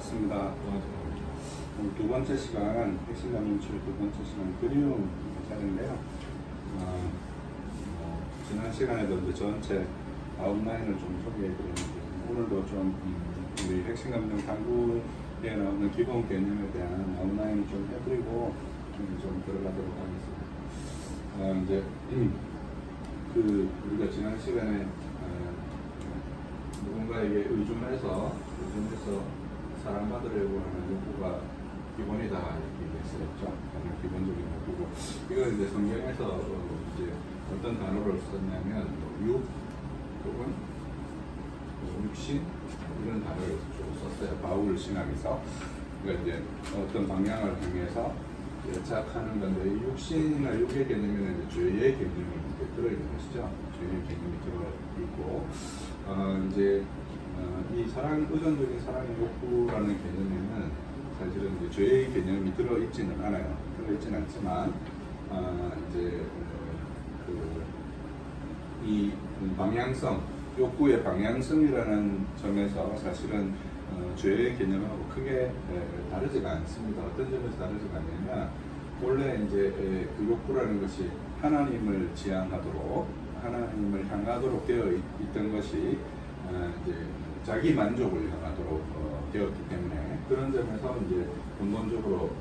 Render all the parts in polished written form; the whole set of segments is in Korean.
반갑습니다. 오늘 두 번째 시간, 핵심감 연출 두 번째 시간 그리움 차례인데요. 지난 시간에도 이제 전체 아웃라인을 좀 소개해드렸는데, 오늘도 좀 우리 핵심감정 당구에 나오는 기본 개념에 대한 아웃라인을 좀 해드리고 좀 들어가도록 하겠습니다. 이제 우리가 지난 시간에 누군가에게 의존해서 사랑받으려고 하는 욕구가 기본이다 이렇게 했었죠. 가장 기본적인 욕구고, 이걸 이제 성경에서 이제 어떤 단어를 썼냐면 육 혹은 육신 이런 단어를 주로 썼어요. 바울 신학에서. 그러니까 이제 어떤 방향을 향해서 예착하는 건데, 이 육신이나 육의 개념에는 이제 죄의 개념이 들어있는 것이죠. 죄의 개념이 들어있고, 이 의존적인 사랑의 욕구라는 개념에는 사실은 이제 죄의 개념이 들어있지는 않아요. 들어있지는 않지만, 이 방향성, 욕구의 방향성이라는 점에서 사실은 죄의 개념하고 크게 다르지가 않습니다. 어떤 점에서 다르지가 않냐면, 원래 이제 그 욕구라는 것이 하나님을 지향하도록, 하나님을 향하도록 되어 있던 것이 이제 자기 만족을 향하도록 되었기 때문에, 그런 점에서 이제 근본적으로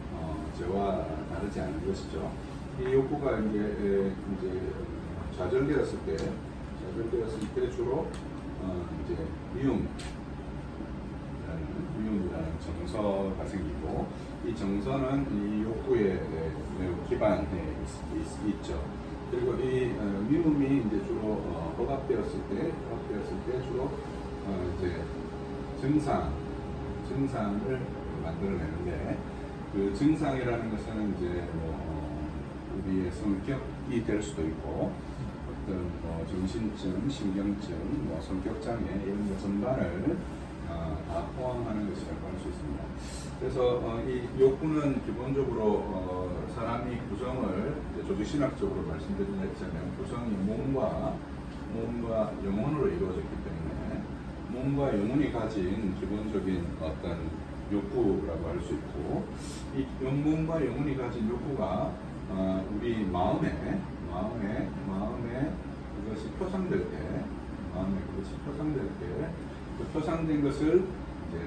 죄와 다르지 않은 것이죠. 이 욕구가 이제 좌절되었을 때 주로 이제 미움이라는 정서가 생기고, 이 정서는 이 욕구에 매우 기반해 있죠. 그리고 이 미움이 이제 주로 허각되었을 때 주로 이제 증상을 만들어내는데, 그 증상이라는 것은 이제 우리의 성격이 될 수도 있고, 어떤 정신증, 신경증, 성격장애 이런 것 전반을 다 포함하는 것이라고 할 수 있습니다. 그래서 이 욕구는 기본적으로 사람이 구성을 조직신학적으로 말씀드리자면, 구성이 몸과 영혼으로 이루어졌기 때문에 몸과 영혼이 가진 기본적인 어떤 욕구라고 할 수 있고, 이 몸과 영혼이 가진 욕구가 우리 마음에 그것이 표상될 때, 그 표상된 것을 이제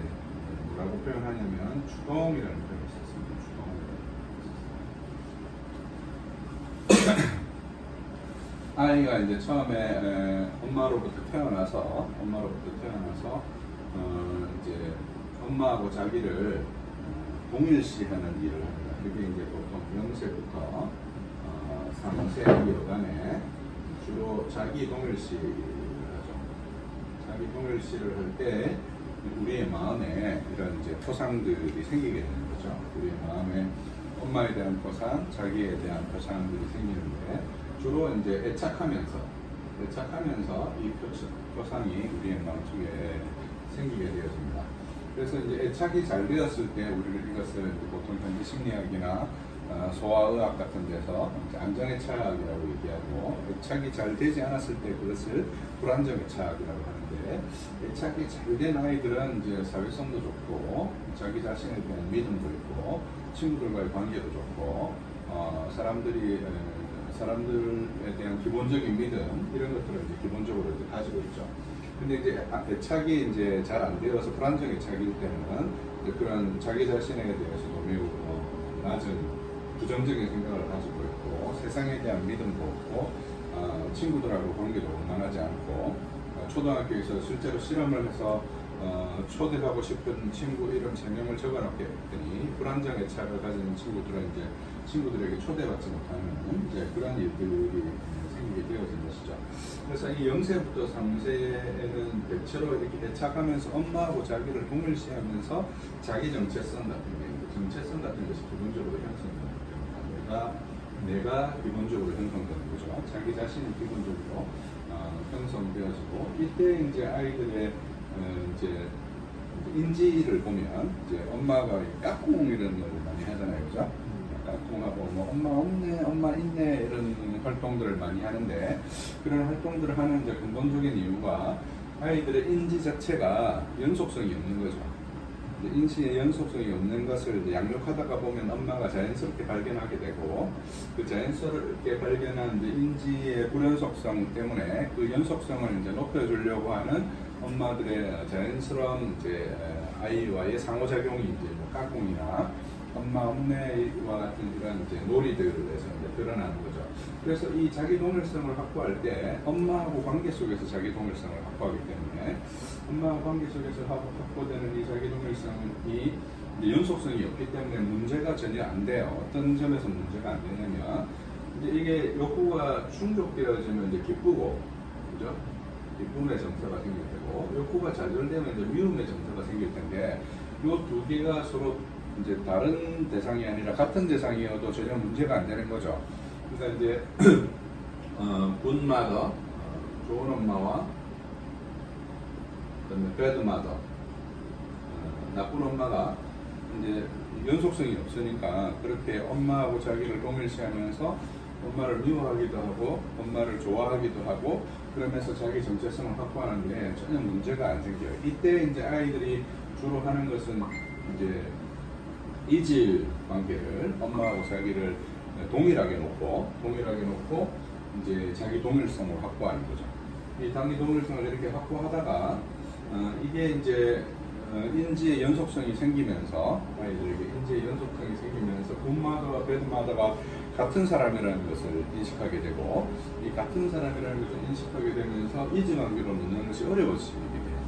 뭐라고 표현하냐면 추동이라는 표현을 썼습니다. 아이가 이제 처음에 엄마로부터 태어나서 이제 엄마하고 자기를 동일시하는 일을 합니다. 그게 이제 보통 0세부터 3세 여간에 주로 자기 동일시를 하죠. 자기 동일시를 할 때 우리의 마음에 이런 이제 포상들이 생기게 되는 거죠. 우리의 마음에 엄마에 대한 포상, 자기에 대한 포상들이 생기는데, 주로 이제 애착하면서 이 포상이 우리의 마음속에 생기게 되어집니다. 그래서 이제 애착이 잘 되었을 때 우리는 이것을 보통 현대 심리학이나 소아의학 같은 데서 안정애착이라고 얘기하고, 애착이 잘 되지 않았을 때 그것을 불안정애착이라고 하는데, 애착이 잘 된 아이들은 이제 사회성도 좋고, 자기 자신에 대한 믿음도 있고, 친구들과의 관계도 좋고, 사람들에 대한 기본적인 믿음 이런 것들을 이제 기본적으로 이제 가지고 있죠. 근데 이제 애착이 이제 잘 안 되어서 불안정 애착일 때는 이제 그런 자기 자신에 대해서도 매우 낮은 부정적인 생각을 가지고 있고, 세상에 대한 믿음도 없고, 친구들하고 관계도 원만하지 않고, 초등학교에서 실제로 실험을 해서 초대하고 싶은 친구 이름 3명을 적어놓게 했더니, 불안정 애착을 가진 친구들은 이제 친구들에게 초대받지 못하는 이제 그런 일들이 생기게 되어진 것이죠. 그래서 이 0세부터 3세에는 대체로 이렇게 애착하면서 엄마하고 자기를 동일시하면서 자기 정체성 같은 것이 기본적으로 형성됩니다. 내가 기본적으로 형성되는 거죠. 자기 자신이 기본적으로 형성되어지고, 이때 이제 아이들의 이제 인지를 보면 이제 엄마가 까꿍 이런 걸 많이 하잖아요, 그죠? 까꿍하고 뭐 엄마 없네, 엄마 있네 이런 활동들을 많이 하는데, 그런 활동들을 하는 이제 근본적인 이유가 아이들의 인지 자체가 연속성이 없는 거죠. 인지의 연속성이 없는 것을 이제 양육하다가 보면 엄마가 자연스럽게 발견하게 되고, 그 자연스럽게 발견한 이제 인지의 불연속성 때문에 그 연속성을 이제 높여주려고 하는 엄마들의 자연스러운 이제 아이와의 상호작용이 이제 뭐 까꿍이나 엄마 엄매와 같은 이런 이제 놀이들에서 이제 드러나는 거죠. 그래서 이 자기 동일성을 확보할 때 엄마하고 관계 속에서 자기 동일성을 확보하기 때문에 엄마와 관계 속에서 확보되는 이 자기 동일성이 연속성이 없기 때문에 문제가 전혀 안 돼요. 어떤 점에서 문제가 안 되냐면 이제 이게 욕구가 충족되어지면 이제 기쁘고, 그죠? 기쁨의 정서가 생길 테고, 욕구가 좌절되면 이제 미움의 정서가 생길 텐데, 이 두 개가 서로 이제 다른 대상이 아니라 같은 대상이어도 전혀 문제가 안 되는 거죠. 그러니까 이제 good mother, 좋은 엄마와 그다음에 bad mother, 나쁜 엄마가 이제 연속성이 없으니까 그렇게 엄마하고 자기를 동일시하면서 엄마를 미워하기도 하고 엄마를 좋아하기도 하고 그러면서 자기 정체성을 확보하는데 전혀 문제가 안 생겨요. 이때 이제 아이들이 주로 하는 것은 이제 이질 관계를 엄마하고 자기를 동일하게 놓고 이제 자기 동일성을 확보하는 거죠. 이 자기 동일성을 이렇게 확보하다가 이게 이제 인지의 연속성이 생기면서 아이들에게 인지의 연속성이 생기면서 굿마더와 배드마더가 같은 사람이라는 것을 인식하게 되고, 이 같은 사람이라는 것을 인식하게 되면서 이지 관계로 놓는 것이 어려워지게 돼요.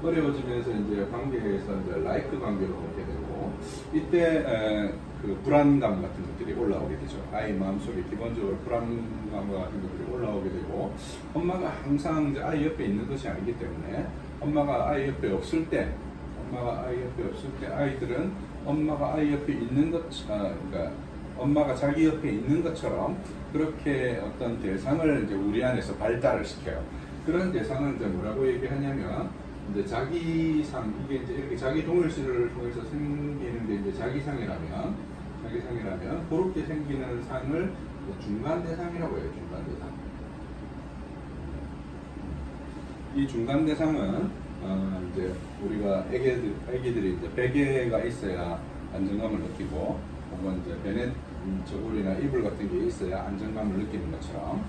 어려워지면서 이제 관계에서 이제 라이크 관계로 오게 되고, 이때 그 불안감 같은 것들이 올라오게 되죠. 아이 마음속에 기본적으로 불안감과 같은 것들이 올라오게 되고, 엄마가 항상 이제 아이 옆에 있는 것이 아니기 때문에 엄마가 아이 옆에 없을 때 아이들은 엄마가 아이 옆에 있는 것, 그러니까 엄마가 자기 옆에 있는 것처럼 그렇게 어떤 대상을 이제 우리 안에서 발달을 시켜요. 그런 대상을 이제 뭐라고 얘기하냐면 이제 자기상, 이게 이제 이렇게 자기 동일시를 통해서 생기는 게 이제 자기상이라면 그렇게 생기는 상을 중간 대상이라고 해요. 중간 대상. 이 중간 대상은 이제 우리가 애기들이 이제 베개가 있어야 안정감을 느끼고, 혹은 이제 베넷 저고리나 이불 같은 게 있어야 안정감을 느끼는 것처럼,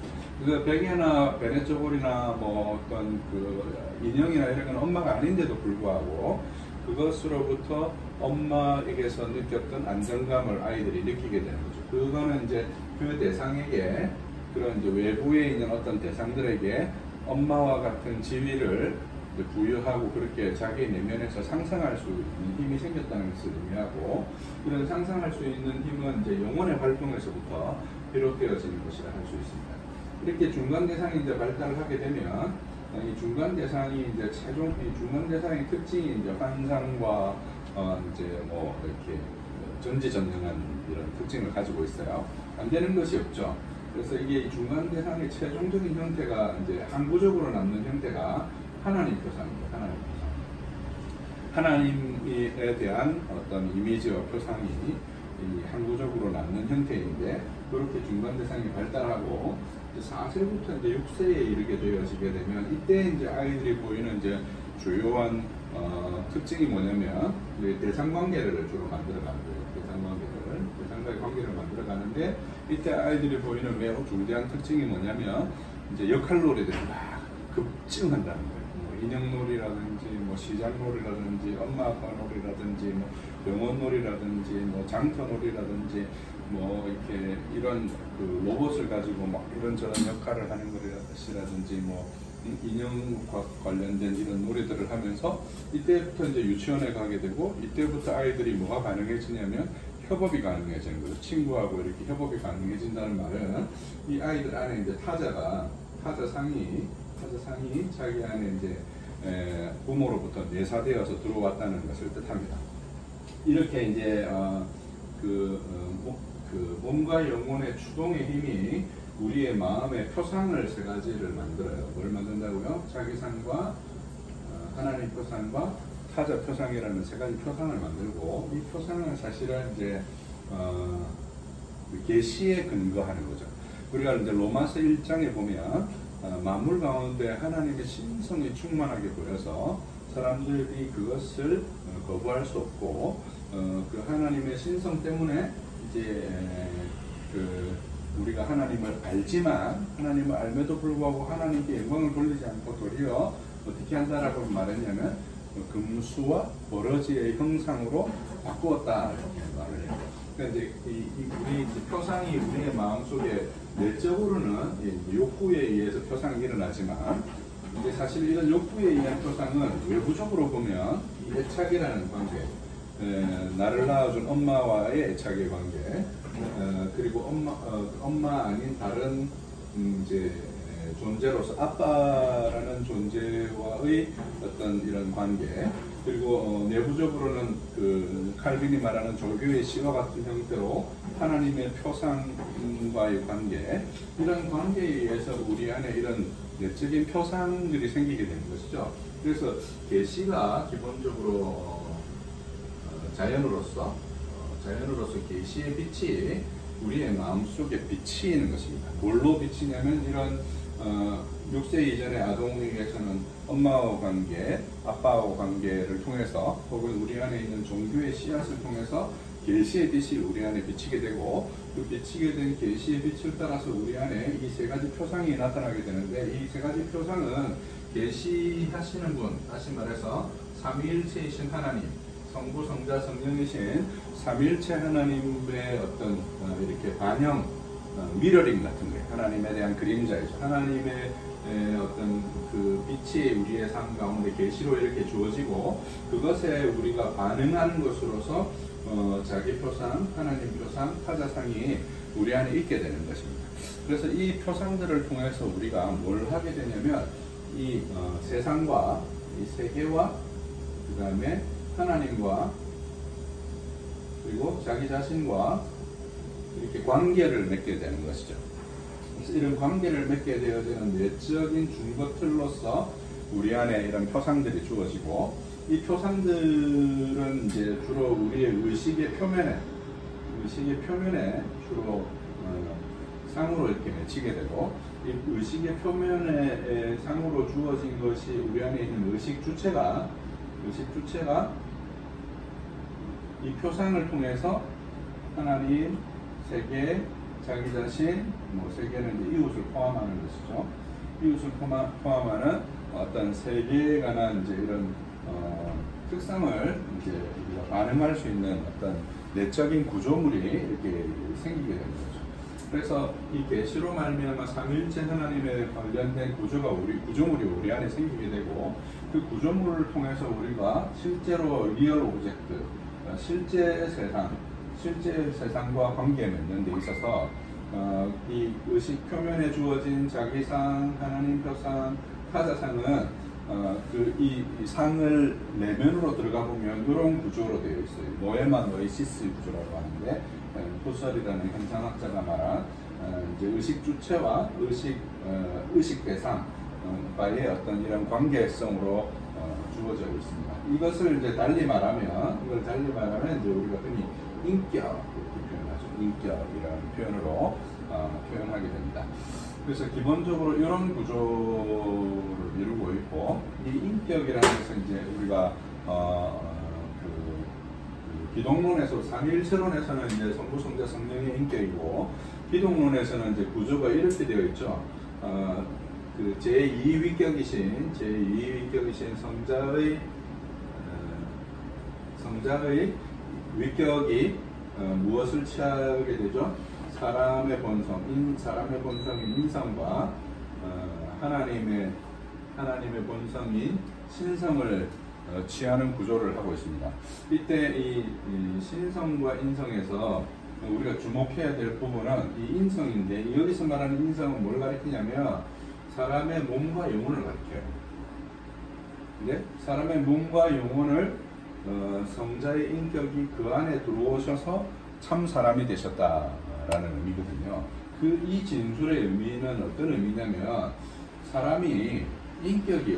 그 베개나 베넷 저고리나 뭐 어떤 그 인형이나 이런 건 엄마가 아닌데도 불구하고 그것으로부터 엄마에게서 느꼈던 안정감을 아이들이 느끼게 되는 거죠. 그거는 이제 그 대상에게, 그런 이제 외부에 있는 어떤 대상들에게 엄마와 같은 지위를 부여하고 그렇게 자기 내면에서 상상할 수 있는 힘이 생겼다는 것을 의미하고, 이런 상상할 수 있는 힘은 이제 영혼의 활동에서부터 비롯되어지는 것이라 할 수 있습니다. 이렇게 중간 대상이 이제 발달을 하게 되면 이 중간 대상이 이제 최종 이 중간 대상의 특징이 이제 환상과 이제 뭐 이렇게 전지전능한 이런 특징을 가지고 있어요. 안 되는 것이 없죠. 그래서 이게 이 중간 대상의 최종적인 형태가 이제 항구적으로 남는 형태가 하나님 표상입니다. 하나님에 대한 어떤 이미지와 표상이 이 항구적으로 남는 형태인데, 그렇게 중간 대상이 발달하고 4세부터 이제 6세에 이르게 되어지게 되면, 이때 이제 아이들이 보이는 이제 주요한 특징이 뭐냐면 대상 관계를 주로 만들어가는 거예요. 대상과의 관계를 만들어가는데, 이때 아이들이 보이는 매우 중대한 특징이 뭐냐면 이제 역할놀이들이 막 급증한다는 거예요. 인형놀이라든지 뭐 시장놀이라든지 엄마 아빠 놀이라든지 뭐 병원놀이라든지 뭐 장터놀이라든지 뭐 이렇게 이런 그 로봇을 가지고 막 이런저런 역할을 하는 것이라든지 뭐 인형과 관련된 이런 놀이들을 하면서 이때부터 이제 유치원에 가게 되고, 이때부터 아이들이 뭐가 가능해지냐면 협업이 가능해지는 거죠. 친구하고 이렇게 협업이 가능해진다는 말은 이 아이들 안에 이제 타자상이 자기 안에 이제 부모로부터 내사되어서 들어왔다는 것을 뜻합니다. 이렇게 이제 몸과 영혼의 추동의 힘이 우리의 마음의 표상을 세 가지를 만들어요. 뭘 만든다고요? 자기상과 하나님 표상과 타자 표상이라는 세 가지 표상을 만들고, 이 표상은 사실은 이제 계시에 근거하는 거죠. 우리가 이제 로마서 1장에 보면 만물 가운데 하나님의 신성이 충만하게 보여서 사람들이 그것을 거부할 수 없고 그 하나님의 신성 때문에 이제 우리가 하나님을 알지만 하나님을 알매도 불구하고 하나님께 영광을 돌리지 않고 도리어 어떻게 한다라고 말했냐면 금수와 버러지의 형상으로 바꾸었다 이렇게 말을 해요. 그러니까 이제 우리 표상이 우리의 마음속에 내적으로는 욕구에 의해서 표상이 일어나지만 이제 사실 이런 욕구에 의한 표상은 외부적으로 보면 이 애착이라는 관계, 나를 낳아준 엄마와의 애착의 관계, 그리고 엄마 아닌 다른 이제 존재로서 아빠라는 존재와의 어떤 이런 관계, 그리고 내부적으로는 그 칼빈이 말하는 종교의 시와 같은 형태로 하나님의 표상과의 관계, 이런 관계에 의해서 우리 안에 이런 내적인 표상들이 생기게 되는 것이죠. 그래서 계시가 기본적으로 자연으로서 계시의 빛이 우리의 마음속에 비치는 것입니다. 뭘로 비치냐면 이런 육세 이전의 아동에게서는 엄마와 관계, 아빠와 관계를 통해서 혹은 우리 안에 있는 종교의 씨앗을 통해서 계시의 빛이 우리 안에 비치게 되고, 그 비치게 된 계시의 빛을 따라서 우리 안에 이 세 가지 표상이 나타나게 되는데, 이 세 가지 표상은 계시하시는 분, 다시 말해서 삼위일체이신 하나님, 성부, 성자, 성령이신 삼위일체 하나님의 어떤 이렇게 반영, 미러링 같은 거예요. 하나님에 대한 그림자이죠. 하나님의 어떤 그 빛이 우리의 삶 가운데 계시로 이렇게 주어지고, 그것에 우리가 반응하는 것으로서 자기 표상, 하나님 표상, 타자상이 우리 안에 있게 되는 것입니다. 그래서 이 표상들을 통해서 우리가 뭘 하게 되냐면 이 세상과 이 세계와 그 다음에 하나님과 그리고 자기 자신과 이렇게 관계를 맺게 되는 것이죠. 그래서 이런 관계를 맺게 되어지는 내적인 중거틀로서 우리 안에 이런 표상들이 주어지고, 이 표상들은 이제 주로 우리의 의식의 표면에 주로 상으로 이렇게 맺히게 되고, 이 의식의 표면에 상으로 주어진 것이 우리 안에 있는 의식 주체가 이 표상을 통해서 하나님, 세계, 자기 자신, 세계는 이제 이웃을 포함하는 것이죠. 이웃을 포함하는 어떤 세계에 관한 이제 이런 특성을 이제 우리가 반응할 수 있는 어떤 내적인 구조물이 이렇게 생기게 되는 거죠. 그래서 이 계시로 말미암아 삼위일체 하나님에 관련된 구조물이 우리 안에 생기게 되고, 그 구조물을 통해서 우리가 실제로 리얼 오브젝트, 실제 세상과 관계 맺는 데 있어서 이 의식 표면에 주어진 자기상, 하나님 표상, 타자상은 이 상을 내면으로 들어가 보면 이런 구조로 되어 있어요. 노에마 노에시스 구조라고 하는데, 후설이라는 현상학자가 말한 이제 의식 주체와 의식 대상과의 어떤 이런 관계성으로 주어져 있습니다. 이것을 이제 달리 말하면 이제 우리가 흔히 인격 이렇게 표현하죠. 인격이라는 표현으로 표현하게 됩니다. 그래서 기본적으로 이런 구조를 이루고 있고, 이 인격이라는 것은 이제 우리가 기독론에서 삼위일체론에서는 이제 성부, 성자, 성령의 인격이고, 기독론에서는 이제 구조가 이렇게 되어 있죠. 그 제2위격이신 성자의 위격이 무엇을 취하게 되죠? 사람의 본성인 인성과 하나님의 본성인 신성을 취하는 구조를 하고 있습니다. 이때 이 신성과 인성에서 우리가 주목해야 될 부분은 이 인성인데, 여기서 말하는 인성은 뭘 가리키냐면 사람의 몸과 영혼을 가리켜요. 근데 사람의 몸과 영혼을 성자의 인격이 그 안에 들어오셔서 참 사람이 되셨다라는 의미거든요. 이 진술의 의미는 어떤 의미냐면, 사람이 인격이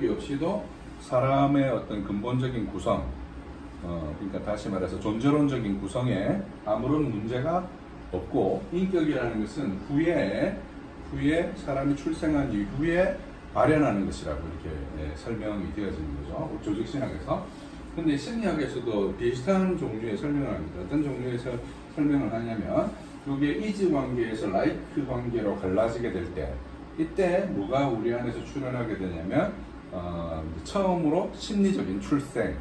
없이도 사람의 어떤 근본적인 구성, 그러니까 다시 말해서 존재론적인 구성에 아무런 문제가 없고, 인격이라는 것은 후에 사람이 출생한 이후에 발현하는 것이라고 이렇게 설명이 되어지는 거죠. 조직신학에서. 근데 심리학에서도 비슷한 종류의 설명을 합니다. 어떤 종류의 설명을 하냐면 이게 이즈 관계에서 라이크 관계로 갈라지게 될 때 이때 뭐가 우리 안에서 출현하게 되냐면 처음으로 심리적인 출생,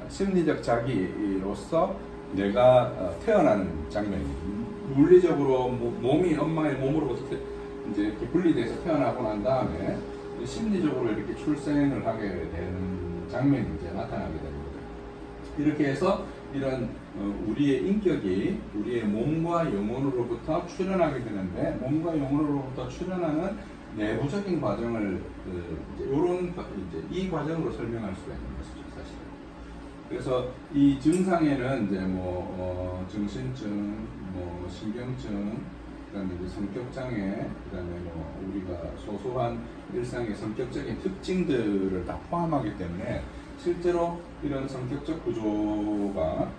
심리적 자기로서 내가 태어나는 장면입니다. 물리적으로 몸이 엄마의 몸으로부터 이제 이렇게 분리돼서 태어나고 난 다음에 심리적으로 이렇게 출생을 하게 되는 장면이 이제 나타나게 되는 거죠. 이렇게 해서 이런 우리의 인격이 우리의 몸과 영혼으로부터 출현하게 되는데 몸과 영혼으로부터 출현하는 내부적인 과정을 이제 이 과정으로 설명할 수가 있는 것이죠, 사실. 그래서 이 증상에는 이제 정신증, 신경증, 그다음에 이제 성격장애, 그다음에 우리가 소소한 일상의 성격적인 특징들을 다 포함하기 때문에 실제로 이런 성격적 구조가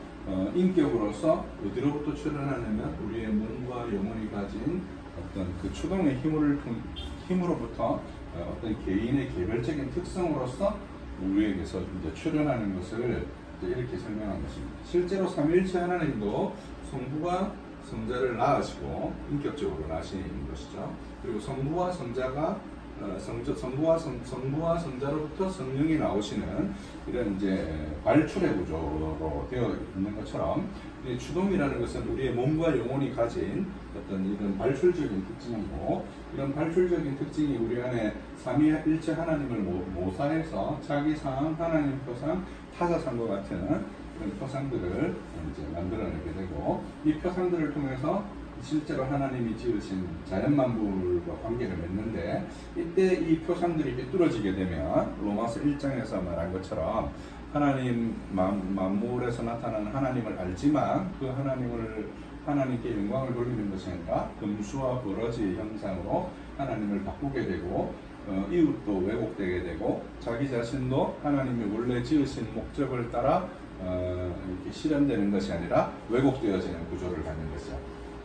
인격으로서 어디로부터 출현하냐면 우리의 몸과 영혼이 가진 어떤 그 추동의 힘으로부터 어떤 개인의 개별적인 특성으로서 우리에게서 이제 출현하는 것을 이렇게 설명한 것입니다. 실제로 삼위일체 하나님도 성부가 성자를 낳으시고 인격적으로 낳으시는 것이죠. 그리고 성부와 성자가 성부와 성자로부터 성령이 나오시는 이런 이제 발출의 구조로 되어 있는 것처럼 이 추동이라는 것은 우리의 몸과 영혼이 가진 어떤 이런 발출적인 특징이고 이런 발출적인 특징이 우리 안에 삼위일체 하나님을 모사해서 자기상, 하나님 표상, 타자상과 같은 그런 표상들을 이제 만들어내게 되고 이 표상들을 통해서 실제로 하나님이 지으신 자연만물과 관계를 맺는데 이때 이 표상들이 삐뚤어지게 되면 로마서 1장에서 말한 것처럼 하나님 만물에서 나타나는 하나님을 알지만 그 하나님께 영광을 돌리는 것이 아니라 금수와 버러지 형상으로 하나님을 바꾸게 되고 이웃도 왜곡되게 되고 자기 자신도 하나님이 원래 지으신 목적을 따라 이렇게 실현되는 것이 아니라 왜곡되어지는 구조를 갖는 것이죠.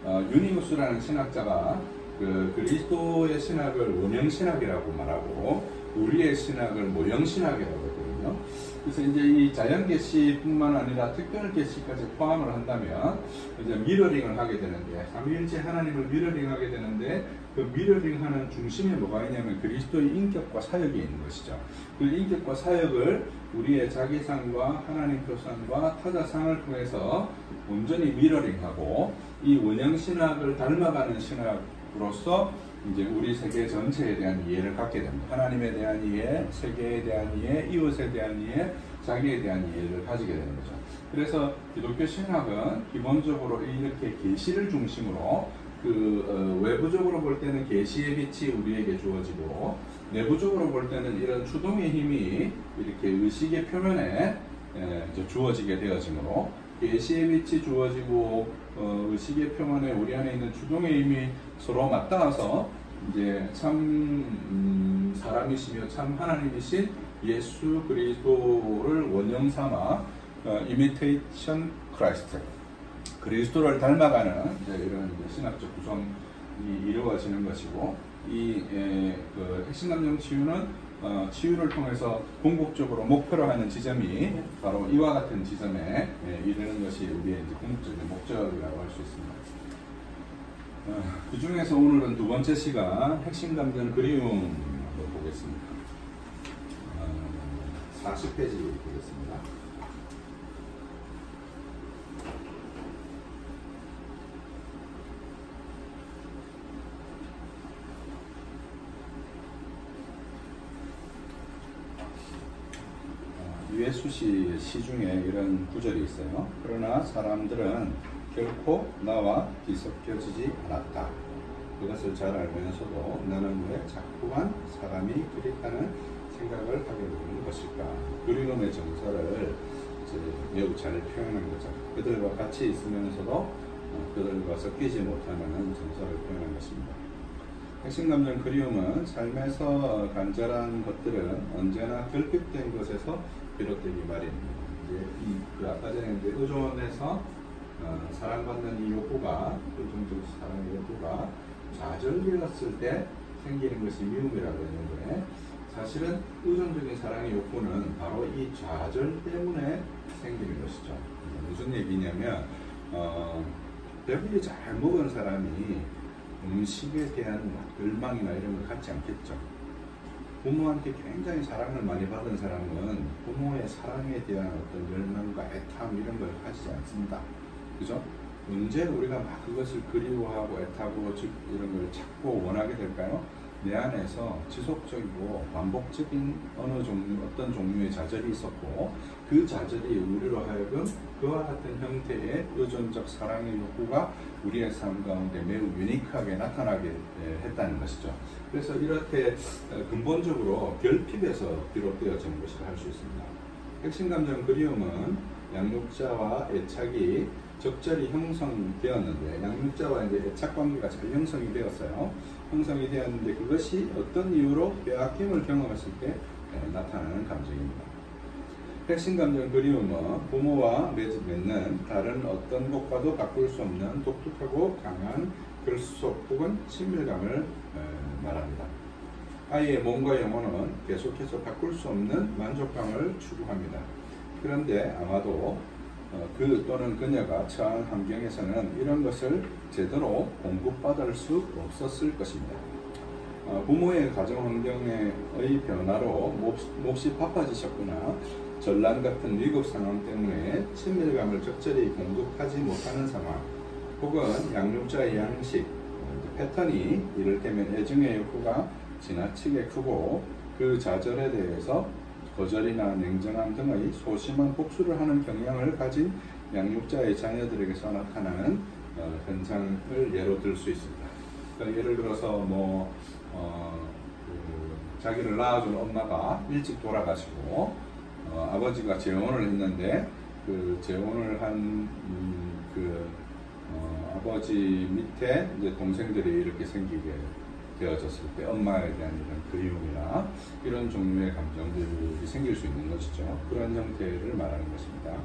유니우스라는 신학자가 그리스도의 신학을 원형신학이라고 말하고 우리의 신학을 모형신학이라고 했거든요. 그래서 이제 이 자연계시뿐만 아니라 특별계시까지 포함을 한다면 이제 미러링을 하게 되는데 삼위일체 하나님을 미러링하게 되는데 그 미러링하는 중심에 뭐가 있냐면 그리스도의 인격과 사역이 있는 것이죠. 그 인격과 사역을 우리의 자기상과 하나님 표상과 타자상을 통해서 온전히 미러링하고 이 원형신학을 닮아가는 신학으로서 이제 우리 세계 전체에 대한 이해를 갖게 됩니다. 하나님에 대한 이해, 세계에 대한 이해, 이웃에 대한 이해, 자기에 대한 이해를 가지게 되는 거죠. 그래서 기독교 신학은 기본적으로 이렇게 계시를 중심으로 외부적으로 볼 때는 계시의 빛이 우리에게 주어지고 내부적으로 볼 때는 이런 추동의 힘이 이렇게 의식의 표면에 주어지게 되어지므로 계시의 빛이 주어지고 의식의 표면에 우리 안에 있는 추동의 힘이 서로 맞닿아서 이제 참 사람이시며 참 하나님이신 예수 그리스도를 원형 삼아 imitation Christ 그리스도를 닮아가는 이런 신학적 구성이 이루어지는 것이고 그 핵심 감정 치유는 치유를 통해서 궁극적으로 목표로 하는 지점이 바로 이와 같은 지점에 이르는 것이 우리의 이제 궁극적인 목적이라고 할 수 있습니다. 그 중에서 오늘은 두 번째 시간 핵심 감정 그리움을 보겠습니다. 40페이지 보겠습니다. 유해수시 시 중에 이런 구절이 있어요. 그러나 사람들은 결코 나와 뒤섞여지지 않았다. 그것을 잘 알면서도 나는 왜 자꾸만 사람이 그립다는 생각을 하게 되는 것일까. 그리움의 정서를 이제 매우 잘 표현한 거죠. 그들과 같이 있으면서도 그들과 섞이지 못하는 정서를 표현한 것입니다. 핵심 감정 그리움은 삶에서 간절한 것들은 언제나 결핍된 것에서 비롯되기 마련입니다. 이제 아까 전에 이제 의존에서 사랑받는 이 욕구가 의존적 사랑의 욕구가 좌절되었을 때 생기는 것이 미움이라고 했는데 사실은 의존적인 사랑의 욕구는 바로 이 좌절 때문에 생기는 것이죠. 무슨 얘기냐면 배불리 잘 먹은 사람이 음식에 대한 열망이나 이런 걸 갖지 않겠죠. 부모한테 굉장히 사랑을 많이 받은 사람은 부모의 사랑에 대한 어떤 열망과 애탐 이런 걸 가지지 않습니다. 그죠? 언제 우리가 막 그것을 그리워하고 애타고 이런 걸 찾고 원하게 될까요? 내 안에서 지속적이고 반복적인 어떤 종류의 좌절이 있었고 그 좌절이 우리로 하여금 그와 같은 형태의 의존적 사랑의 욕구가 우리의 삶 가운데 매우 유니크하게 나타나게 했다는 것이죠. 그래서 이렇게 근본적으로 결핍에서 비롯되어지는 것이라 할 수 있습니다. 핵심 감정 그리움은 양육자와 애착이 적절히 형성되었는데 양육자와 이제 애착 관계가 잘 형성이 되었어요. 형성이 되었는데 그것이 어떤 이유로 빼앗김을 경험했을 때 나타나는 감정입니다. 핵심 감정 그리움은 부모와 맺는 다른 어떤 것과도 바꿀 수 없는 독특하고 강한 결속 혹은 친밀감을 말합니다. 아이의 몸과 영혼은 계속해서 바꿀 수 없는 만족감을 추구합니다. 그런데 아마도 그 또는 그녀가 처한 환경에서는 이런 것을 제대로 공급받을 수 없었을 것입니다. 부모의 가정 환경의 변화로 몹시 바빠지셨거나 전란 같은 위급 상황 때문에 친밀감을 적절히 공급하지 못하는 상황 혹은 양육자의 양식, 패턴이 이를테면 애증의 욕구가 지나치게 크고 그 좌절에 대해서 거절이나 냉정함 등의 소심한 복수를 하는 경향을 가진 양육자의 자녀들에게서 나타나는 현상을 예로 들 수 있습니다. 그러니까 예를 들어서 자기를 낳아준 엄마가 일찍 돌아가시고 아버지가 재혼을 했는데 그 재혼을 한 아버지 밑에 이제 동생들이 이렇게 생기게 되어졌을 때 엄마에 대한 이런 그리움이나 이런 종류의 감정들이 생길 수 있는 것이죠. 그런 형태를 말하는 것입니다.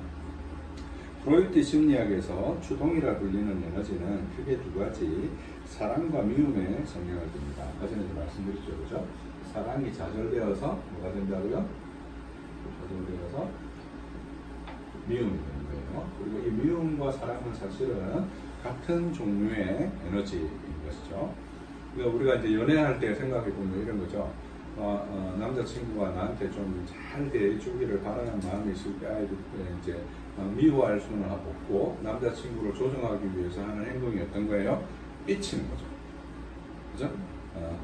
프로이트 심리학에서 추동이라 불리는 에너지는 크게 두 가지, 사랑과 미움에 성향을 띱니다. 어제도 말씀드렸죠, 그죠? 사랑이 좌절되어서 뭐가 된다고요? 좌절되어서 미움이 되는 거예요. 그리고 이 미움과 사랑은 사실은 같은 종류의 에너지인 것이죠. 그러니까 우리가 이제 연애할 때 생각해 보면 이런 거죠. 남자친구가 나한테 좀 잘 대해주기를 바라는 마음이 있을 때 아이들 이제 미워할 수는 없고 남자친구를 조정하기 위해서 하는 행동이 어떤 거예요? 삐치는 거죠. 그죠?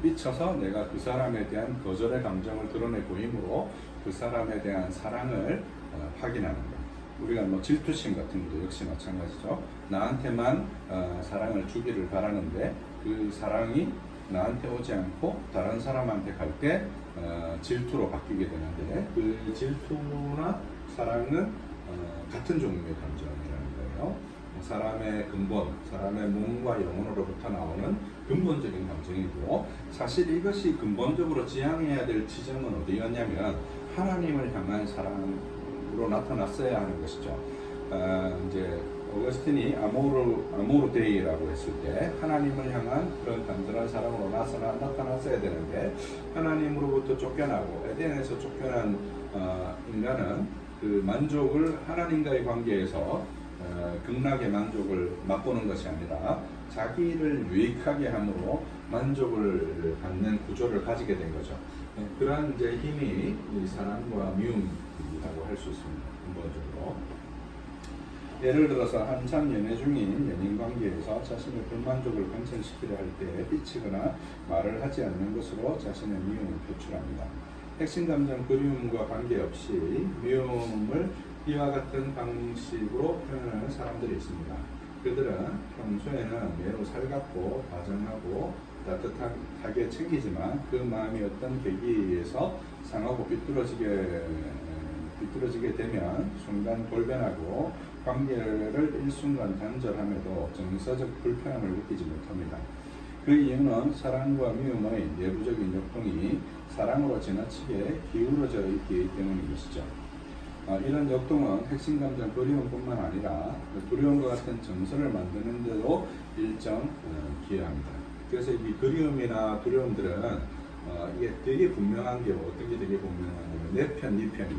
삐쳐서 내가 그 사람에 대한 거절의 감정을 드러내고 힘으로 그 사람에 대한 사랑을 확인하는 거. 우리가 질투심 같은 것도 역시 마찬가지죠. 나한테만 사랑을 주기를 바라는데 그 사랑이 나한테 오지 않고 다른 사람한테 갈 때 질투로 바뀌게 되는데 그 질투나 사랑은 같은 종류의 감정이라는 거예요. 사람의 근본, 사람의 몸과 영혼으로부터 나오는 근본적인 감정이고 사실 이것이 근본적으로 지향해야 될 지점은 어디였냐면 하나님을 향한 사랑으로 나타났어야 하는 것이죠. 이제 오거스틴이 아모르 데이라고 했을 때 하나님을 향한 그런 단순한 사랑으로 나타났어야 되는데 하나님으로부터 쫓겨나고 에덴에서 쫓겨난 인간은 그 만족을 하나님과의 관계에서 극락의 만족을 맛보는 것이 아니라 자기를 유익하게 함으로 만족을 받는 구조를 가지게 된 거죠. 그러한 이제 힘이 이 사랑과 미움이라고 할 수 있습니다. 근본적으로. 예를 들어서 한참 연애 중인 연인 관계에서 자신의 불만족을 관철시키려 할 때 삐치거나 말을 하지 않는 것으로 자신의 미움을 표출합니다. 핵심 감정 그리움과 관계없이 미움을 이와 같은 방식으로 표현하는 사람들이 있습니다. 그들은 평소에는 매우 살갑고 다정하고 따뜻하게 챙기지만 그 마음이 어떤 계기에 의해서 상하고 비뚤어지게 되면 순간 돌변하고 관계를 일순간 단절함에도 정서적 불편함을 느끼지 못합니다. 그 이유는 사랑과 미움의 내부적인 역동이 사랑으로 지나치게 기울어져 있기 때문인 것이죠. 이런 역동은 핵심 감정 그리움뿐만 아니라 두려움과 같은 정서를 만드는 데도 일정 기여합니다. 그래서 이 그리움이나 두려움들은 이게 되게 분명한 게 어떤 게 되게 분명하냐면 내 편, 네 편이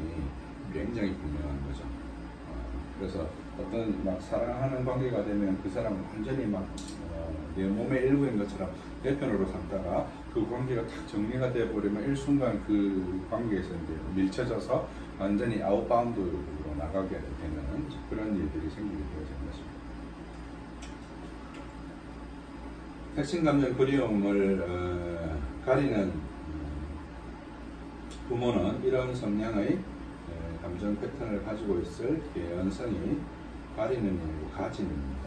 굉장히 분명한 거죠. 그래서 어떤 막 사랑하는 관계가 되면 그 사람은 완전히 막 내 몸의 일부인 것처럼 내 편으로 삼다가 그 관계가 딱 정리가 되어 버리면 일순간 그 관계에서 이제 밀쳐져서 완전히 아웃바운드로 나가게 되는 그런 일들이 생기게 되어진 것입니다. 핵심 감정 그리움을 가리는 부모는 이런 성향의 감정 패턴을 가지고 있을 개연성이 가리는 일로 가지는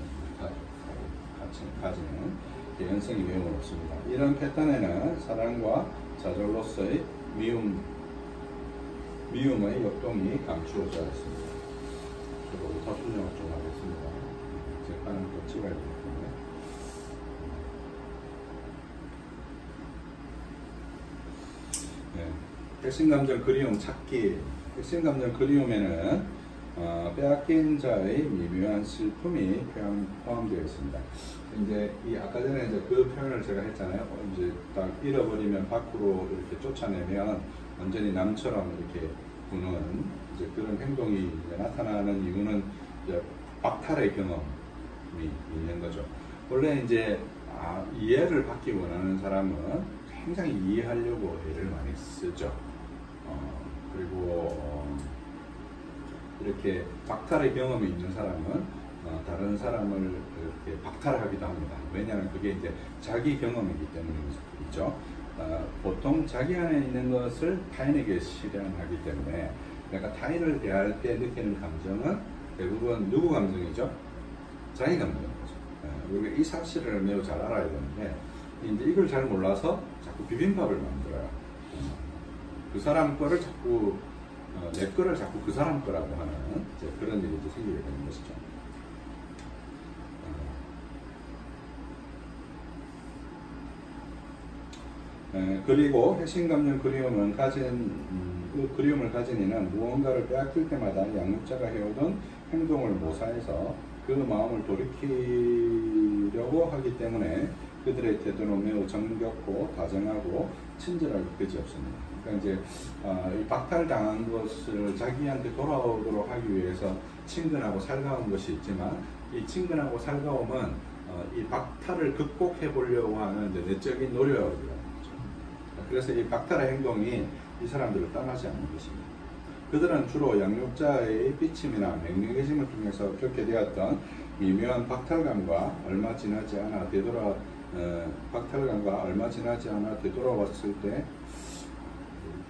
개연성이 매우 높습니다. 이런 패턴에는 사랑과 좌절로서의 미움의 역동이 감추어져 있습니다. 저도 의사 수정을 좀 하겠습니다. 제 판은 또 찍어야 되기 때문에. 네. 핵심 감정 그리움 찾기. 핵심 감정 그리움에는 빼앗긴 자의 미묘한 슬픔이 포함되어 있습니다. 이제 이 아까 전에 이제 그 표현을 제가 했잖아요. 이제 딱 잃어버리면 밖으로 이렇게 쫓아내면 완전히 남처럼 이렇게 구는 이제 그런 행동이 이제 나타나는 이유는 이제 박탈의 경험이 있는 거죠. 원래 이제 이해를 받기 원하는 사람은 굉장히 이해하려고 애를 많이 쓰죠. 그리고 이렇게 박탈의 경험이 있는 사람은 다른 사람을 이렇게 박탈하기도 합니다. 왜냐하면 그게 이제 자기 경험이기 때문이죠. 보통 자기 안에 있는 것을 타인에게 실현하기 때문에 그러니까 타인을 대할 때 느끼는 감정은 대부분 누구 감정이죠? 자기 감정인 거죠. 우리가 이 사실을 매우 잘 알아야 되는데 이제 이걸 잘 몰라서 자꾸 비빔밥을 만들어요. 그 사람 거를 자꾸 내 거를 자꾸 그 사람 거라고 하는 그런 일이 이제 생기게 되는 것이죠. 그리고 핵심 감정 그리움은 그 그리움을 가진 이는 무언가를 빼앗길 때마다 양육자가 해오던 행동을 모사해서 그 마음을 돌이키려고 하기 때문에 그들의 태도는 매우 정겹고 다정하고 친절하기 그지없습니다. 그러니까 이제 이 박탈당한 것을 자기한테 돌아오도록 하기 위해서 친근하고 살가운 것이 있지만 이 친근하고 살가움은 이 박탈을 극복해 보려고 하는 이제 내적인 노력이라는 거죠. 그래서 이 박탈의 행동이 이 사람들을 떠나지 않는 것입니다. 그들은 주로 양육자의 삐침이나 맹맹해짐을 통해서 겪게 되었던 미묘한 박탈감과 얼마 지나지 않아 되돌아왔을 때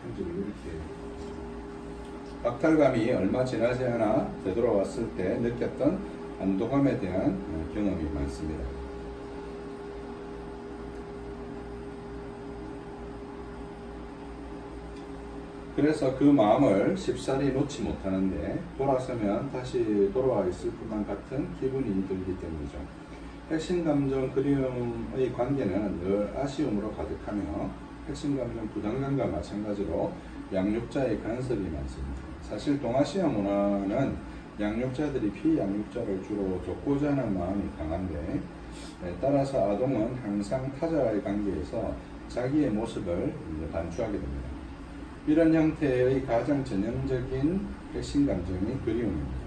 편지를 이렇게 박탈감이 얼마 지나지 않아 되돌아왔을 때 느꼈던 안도감에 대한 경험이 많습니다. 그래서 그 마음을 쉽사리 놓지 못하는데 돌아서면 다시 돌아와 있을 것만 같은 기분이 들기 때문이죠. 핵심 감정 그리움의 관계는 늘 아쉬움으로 가득하며 핵심 감정 부담감과 마찬가지로 양육자의 간섭이 많습니다. 사실 동아시아 문화는 양육자들이 피양육자를 주로 돕고자 하는 마음이 강한데 따라서 아동은 항상 타자와의 관계에서 자기의 모습을 반추하게 됩니다. 이런 형태의 가장 전형적인 핵심 감정이 그리움입니다.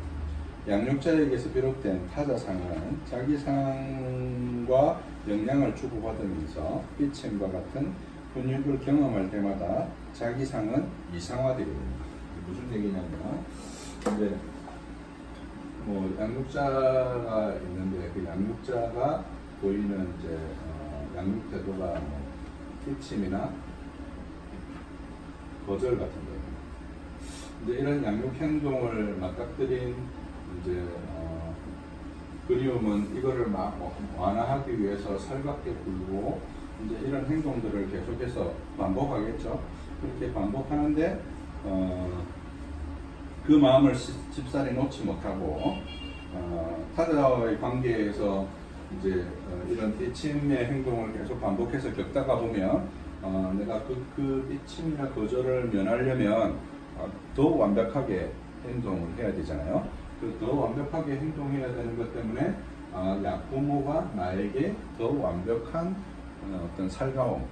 양육자에게서 비롯된 타자상은 자기 상과 영향을 주고받으면서 삐침과 같은 훈육을 경험할 때마다 자기 상은 이상화되게 됩니다. 무슨 얘기냐면 이제 뭐 양육자가 있는데 그 양육자가 보이는 이제 양육 태도가 뭐 삐침이나 거절 같은 거예요. 이제 이런 양육 행동을 맞닥뜨린 이제 그리움은 이거를 막 완화하기 위해서 살갑게 굴고 이제 이런 행동들을 계속해서 반복하겠죠. 그렇게 반복하는데 그 마음을 쉽사리 놓지 못하고 타자와의 관계에서 이제 이런 삐침의 행동을 계속 반복해서 겪다가 보면 내가 그 삐침이나 거절을 면하려면 더 완벽하게 행동을 해야 되잖아요. 더 완벽하게 행동해야 되는 것 때문에 부모가 나에게 더 완벽한 어떤 살가움,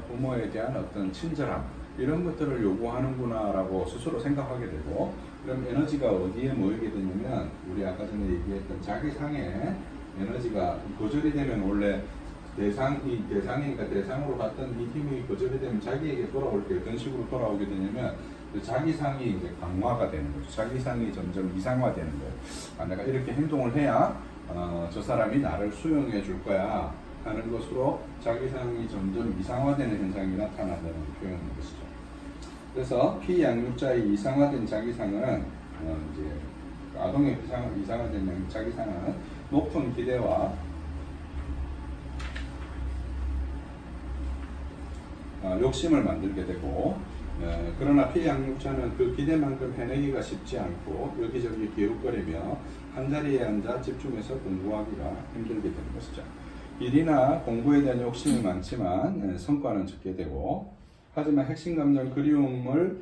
부모에 대한 어떤 친절함 이런 것들을 요구하는구나라고 스스로 생각하게 되고, 그럼 에너지가 어디에 모이게 되냐면 우리 아까 전에 얘기했던 자기상의 에너지가 고절이 되면 원래 대상이니까 대상으로 봤던 이 힘이 고절이 되면 자기에게 돌아올 때 어떤 식으로 돌아오게 되냐면 자기상이 이제 강화가 되는 거죠. 자기상이 점점 이상화되는 거예요. 아, 내가 이렇게 행동을 해야 저 사람이 나를 수용해 줄 거야 하는 것으로 자기상이 점점 이상화되는 현상이 나타난다는 표현인 것이죠. 그래서 피양육자의 이상화된 자기상은 이제 아동의 이상화된 자기상은 높은 기대와 욕심을 만들게 되고, 그러나 피양육자는 그 기대만큼 해내기가 쉽지 않고 여기저기 기웃거리며 한자리에 앉아 집중해서 공부하기가 힘들게 되는 것이죠. 일이나 공부에 대한 욕심이 많지만 성과는 적게 되고, 하지만 핵심 감정 그리움을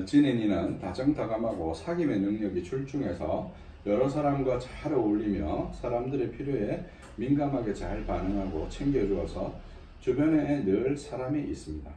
지닌 이는 다정다감하고 사귐의 능력이 출중해서 여러 사람과 잘 어울리며 사람들의 필요에 민감하게 잘 반응하고 챙겨주어서 주변에 늘 사람이 있습니다.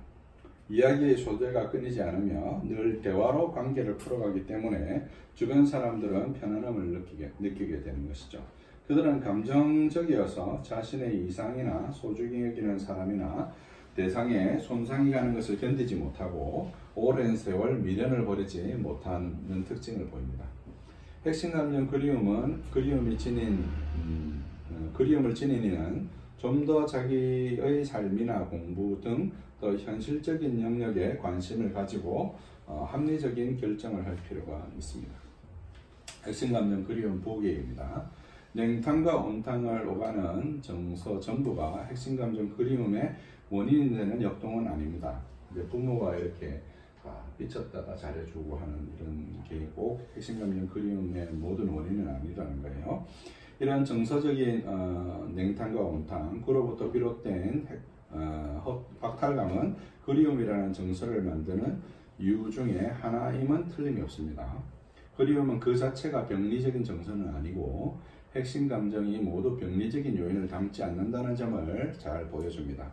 이야기의 소재가 끊이지 않으며 늘 대화로 관계를 풀어가기 때문에 주변 사람들은 편안함을 느끼게 되는 것이죠. 그들은 감정적이어서 자신의 이상이나 소중히 여기는 사람이나 대상에 손상이 가는 것을 견디지 못하고 오랜 세월 미련을 버리지 못하는 특징을 보입니다. 핵심 감정 그리움을 지닌 이는 좀 더 자기의 삶이나 공부 등 더 현실적인 영역에 관심을 가지고 합리적인 결정을 할 필요가 있습니다. 핵심 감정 그리움 보기입니다. 냉탕과 온탕을 오가는 정서 전부가 핵심 감정 그리움의 원인이 되는 역동은 아닙니다. 부모가 이렇게 삐쳤다가 잘해주고 하는 이런 게 꼭 핵심 감정 그리움의 모든 원인은 아니라는 거예요. 이러한 정서적인 냉탕과 온탕, 그로부터 비롯된 박탈감은 그리움이라는 정서를 만드는 이유 중에 하나임은 틀림이 없습니다. 그리움은 그 자체가 병리적인 정서는 아니고 핵심 감정이 모두 병리적인 요인을 담지 않는다는 점을 잘 보여줍니다.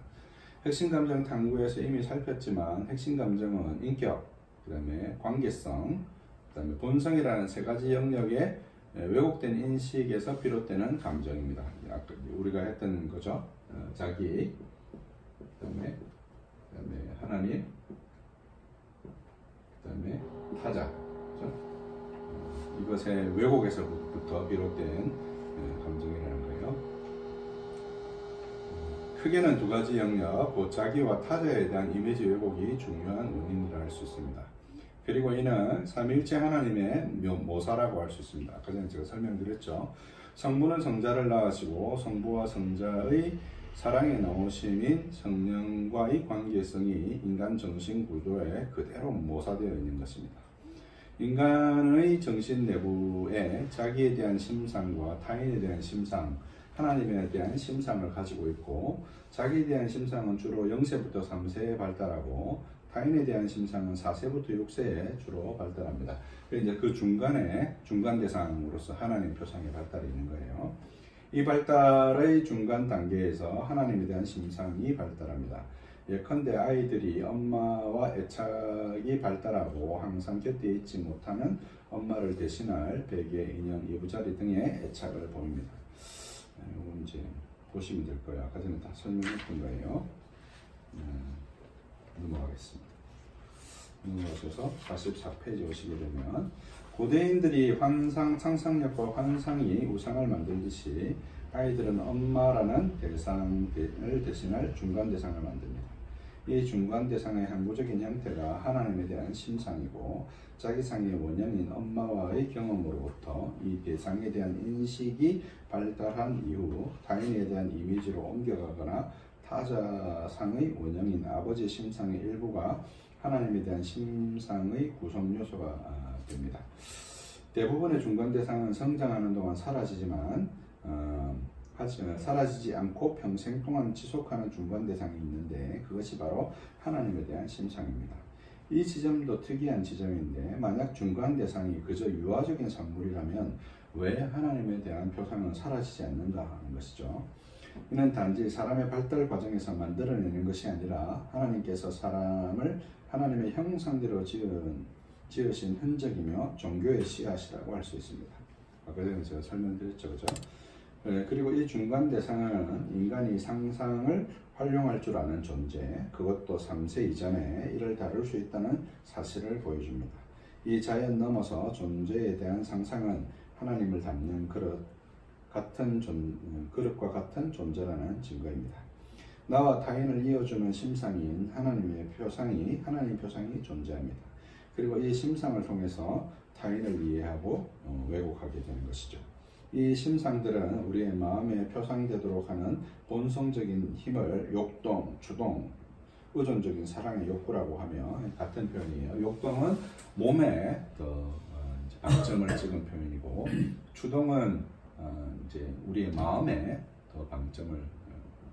핵심 감정 탐구에서 이미 살폈지만 핵심 감정은 인격, 그 다음에 관계성, 그 다음에 본성이라는 세 가지 영역의 왜곡된 인식에서 비롯되는 감정입니다. 아까 우리가 했던 거죠. 자기, 그 다음에 하나님, 그 다음에 타자. 그렇죠? 이것의 왜곡에서부터 비롯된 감정이라는 거예요. 크게는 두 가지 영역, 곧 자기와 타자에 대한 이미지 왜곡이 중요한 원인이라 할 수 있습니다. 그리고 이는 삼위일체 하나님의 모사라고 할 수 있습니다. 아까 전에 제가 설명드렸죠. 성부는 성자를 낳으시고 성부와 성자의 사랑의 나오심인 성령과의 관계성이 인간 정신 구조에 그대로 모사되어 있는 것입니다. 인간의 정신 내부에 자기에 대한 심상과 타인에 대한 심상, 하나님에 대한 심상을 가지고 있고, 자기에 대한 심상은 주로 0세부터 3세에 발달하고 타인에 대한 심상은 4세부터 6세에 주로 발달합니다. 이제 그 중간에 중간 대상으로서 하나님 표상의 발달이 있는 거예요. 이 발달의 중간 단계에서 하나님에 대한 심상이 발달합니다. 예컨대 아이들이 엄마와 애착이 발달하고 항상 곁에 있지 못하는 엄마를 대신할 베개, 인형, 이부자리 등의 애착을 보입니다. 이건 이제 보시면 될 거예요. 아까 전에 다 설명했던 거예요. 넘어가겠습니다. 넘어가셔서 44페이지 오시게 되면, 고대인들이 상상력과 환상이 우상을 만들듯이 아이들은 엄마라는 대상을 대신할 중간 대상을 만듭니다. 이 중간 대상의 항구적인 형태가 하나님에 대한 심상이고, 자기상의 원형인 엄마와의 경험으로부터 이 대상에 대한 인식이 발달한 이후 타인에 대한 이미지로 옮겨가거나 타자상의 원형인 아버지 심상의 일부가 하나님에 대한 심상의 구성 요소가 됩니다. 대부분의 중간 대상은 성장하는 동안 사라지지만 사라지지 않고 평생 동안 지속하는 중간 대상이 있는데, 그것이 바로 하나님에 대한 심상입니다. 이 지점도 특이한 지점인데, 만약 중간 대상이 그저 유아적인 산물이라면 왜 하나님에 대한 표상은 사라지지 않는가 하는 것이죠. 이는 단지 사람의 발달 과정에서 만들어내는 것이 아니라 하나님께서 사람을 하나님의 형상대로 지으신 흔적이며 종교의 씨앗이라고 할 수 있습니다. 아까 전에 제가 설명드렸죠, 그죠? 그리고 이 중간 대상은 인간이 상상을 활용할 줄 아는 존재, 그것도 3세 이전에 이를 다룰 수 있다는 사실을 보여줍니다. 이 자연 넘어서 존재에 대한 상상은 하나님을 닮는 그릇과 같은 존재라는 증거입니다. 나와 타인을 이어주는 심상인 하나님 표상이 존재합니다. 그리고 이 심상을 통해서 타인을 이해하고 왜곡하게 되는 것이죠. 이 심상들은 우리의 마음에 표상되도록 하는 본성적인 힘을 욕동, 주동, 의존적인 사랑의 욕구라고 하며 같은 표현이에요. 욕동은 몸에 더 방점을 찍은 표현이고, 주동은 이제 우리의 마음에 더 방점을,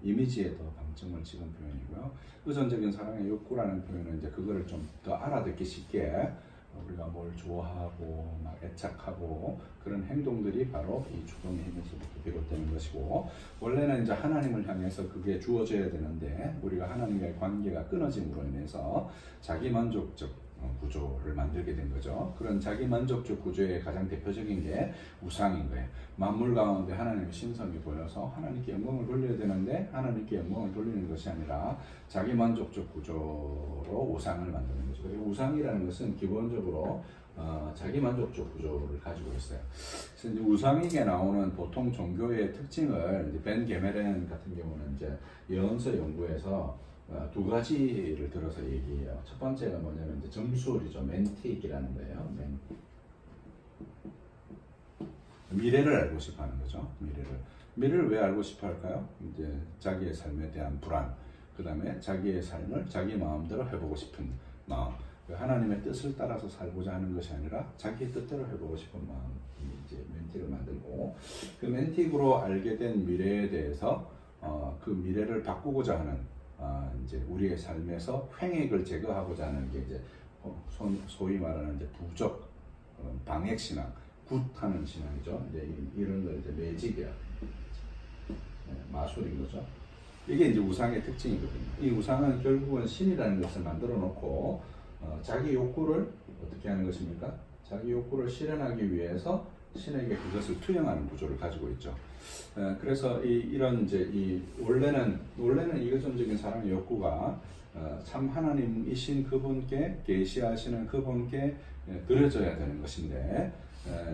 이미지에 더 방점을 찍은 표현이고요. 의존적인 사랑의 욕구라는 표현은 이제 그거를 좀 더 알아듣기 쉽게 우리가 뭘 좋아하고 막 애착하고 그런 행동들이 바로 이 주동의 힘에서부터 비롯되는 것이고, 원래는 이제 하나님을 향해서 그게 주어져야 되는데 우리가 하나님과의 관계가 끊어짐으로 인해서 자기만족적 구조를 만들게 된 거죠. 그런 자기만족적 구조의 가장 대표적인 게 우상인 거예요. 만물 가운데 하나님의 신성이 보여서 하나님께 영광을 돌려야 되는데 하나님께 영광을 돌리는 것이 아니라 자기만족적 구조로 우상을 만드는 거죠. 그리고 우상이라는 것은 기본적으로 자기만족적 구조를 가지고 있어요. 그래서 이제 우상에게 나오는 보통 종교의 특징을 이제 벤 게메렌 같은 경우는 이제 예언서 연구에서 두 가지를 들어서 얘기해요. 첫 번째가 뭐냐면 이제 점술이죠. 멘틱이라는 거예요. 미래를 알고 싶어 하는 거죠. 미래를 왜 알고 싶어 할까요? 이제 자기의 삶에 대한 불안, 그 다음에 자기의 삶을 자기 마음대로 해보고 싶은 마음, 하나님의 뜻을 따라서 살고자 하는 것이 아니라 자기 뜻대로 해보고 싶은 마음이 이제 멘틱을 만들고, 그 멘틱으로 알게 된 미래에 대해서 그 미래를 바꾸고자 하는 이제 우리의 삶에서 횡액을 제거하고자 하는 게 이제 소위 말하는 이제 부적 방액 신앙, 굿하는 신앙이죠. 이제 이런 걸 이제 매직이야, 마술인 거죠. 이게 이제 우상의 특징이거든요. 이 우상은 결국은 신이라는 것을 만들어 놓고 자기 욕구를 어떻게 하는 것입니까? 자기 욕구를 실현하기 위해서 신에게 그것을 투영하는 구조를 가지고 있죠. 그래서 이런 이제 원래는 이거전적인 사랑의 욕구가 참 하나님이신 그분께 계시하시는 그분께 드려져야 되는 것인데,